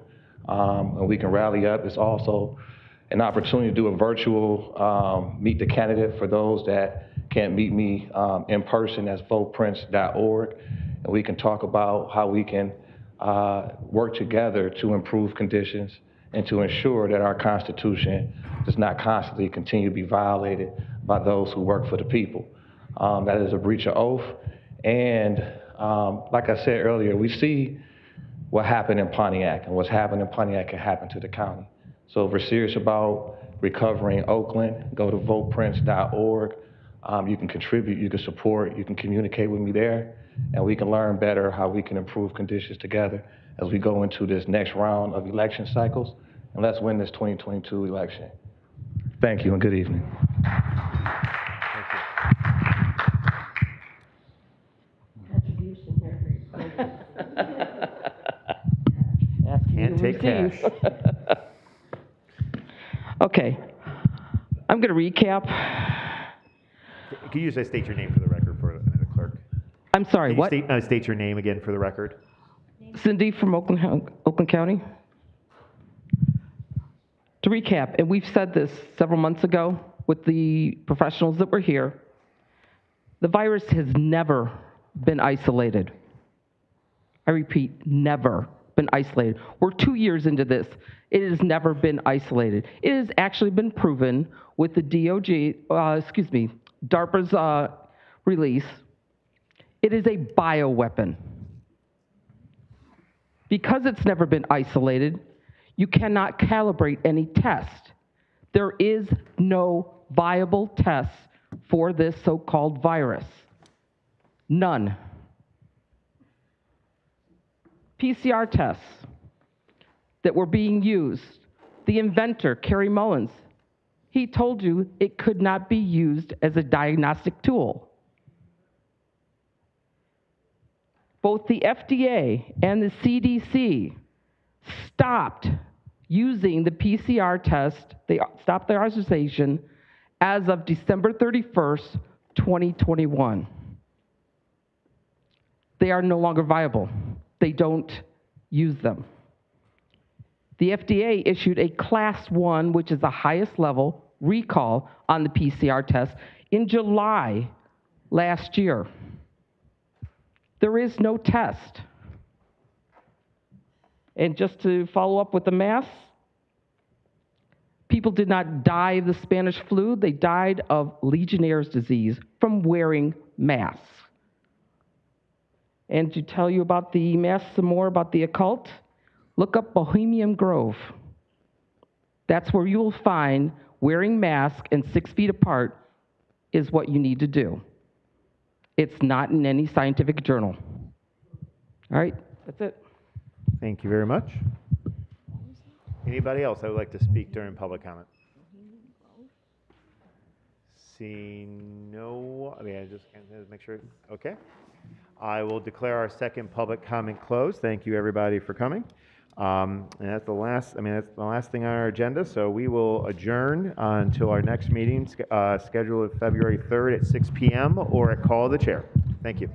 and we can rally up. It's also an opportunity to do a virtual meet the candidate for those that can't meet me in person. That's voteprince.org, and we can talk about how we can work together to improve conditions and to ensure that our Constitution does not constantly continue to be violated by those who work for the people. That is a breach of oath. And like I said earlier, we see what happened in Pontiac, and what's happened in Pontiac can happen to the county. So if we're serious about recovering Oakland, go to voteprince.org. You can contribute, you can support, you can communicate with me there, and we can learn better how we can improve conditions together as we go into this next round of election cycles. And let's win this 2022 election. Thank you and good evening. Can't take cash. Okay, I'm going to recap. Can you just state your name for the record for the clerk? I'm sorry, what? Can you state your name again for the record? Cindy from Oakland County. To recap, and we've said this several months ago with the professionals that were here, the virus has never been isolated. I repeat, never been isolated. We're 2 years into this. It has never been isolated. It has actually been proven with the DARPA's release. It is a bioweapon. Because it's never been isolated, you cannot calibrate any test. There is no viable test for this so-called virus. None. PCR tests that were being used, the inventor, Kerry Mullins, he told you it could not be used as a diagnostic tool. Both the FDA and the CDC stopped using the PCR test. They stopped their authorization as of December 31st, 2021. They are no longer viable. They don't use them. The FDA issued a Class 1, which is the highest level, recall on the PCR test in July last year. There is no test. And just to follow up with the masks, people did not die of the Spanish flu. They died of Legionnaire's disease from wearing masks. And to tell you about the masks some more, about the occult, Look up Bohemian Grove. That's where you will find wearing masks and 6 feet apart is what you need to do. It's not in any scientific journal. All right, that's it. Thank you very much. Anybody else that would like to speak during public comment? Seeing no, I just can't make sure, okay. I will declare our second public comment closed. Thank you, everybody, for coming. And that's the last, that's the last thing on our agenda, so we will adjourn until our next meeting, scheduled February 3rd at 6 p.m. or at call of the chair. Thank you.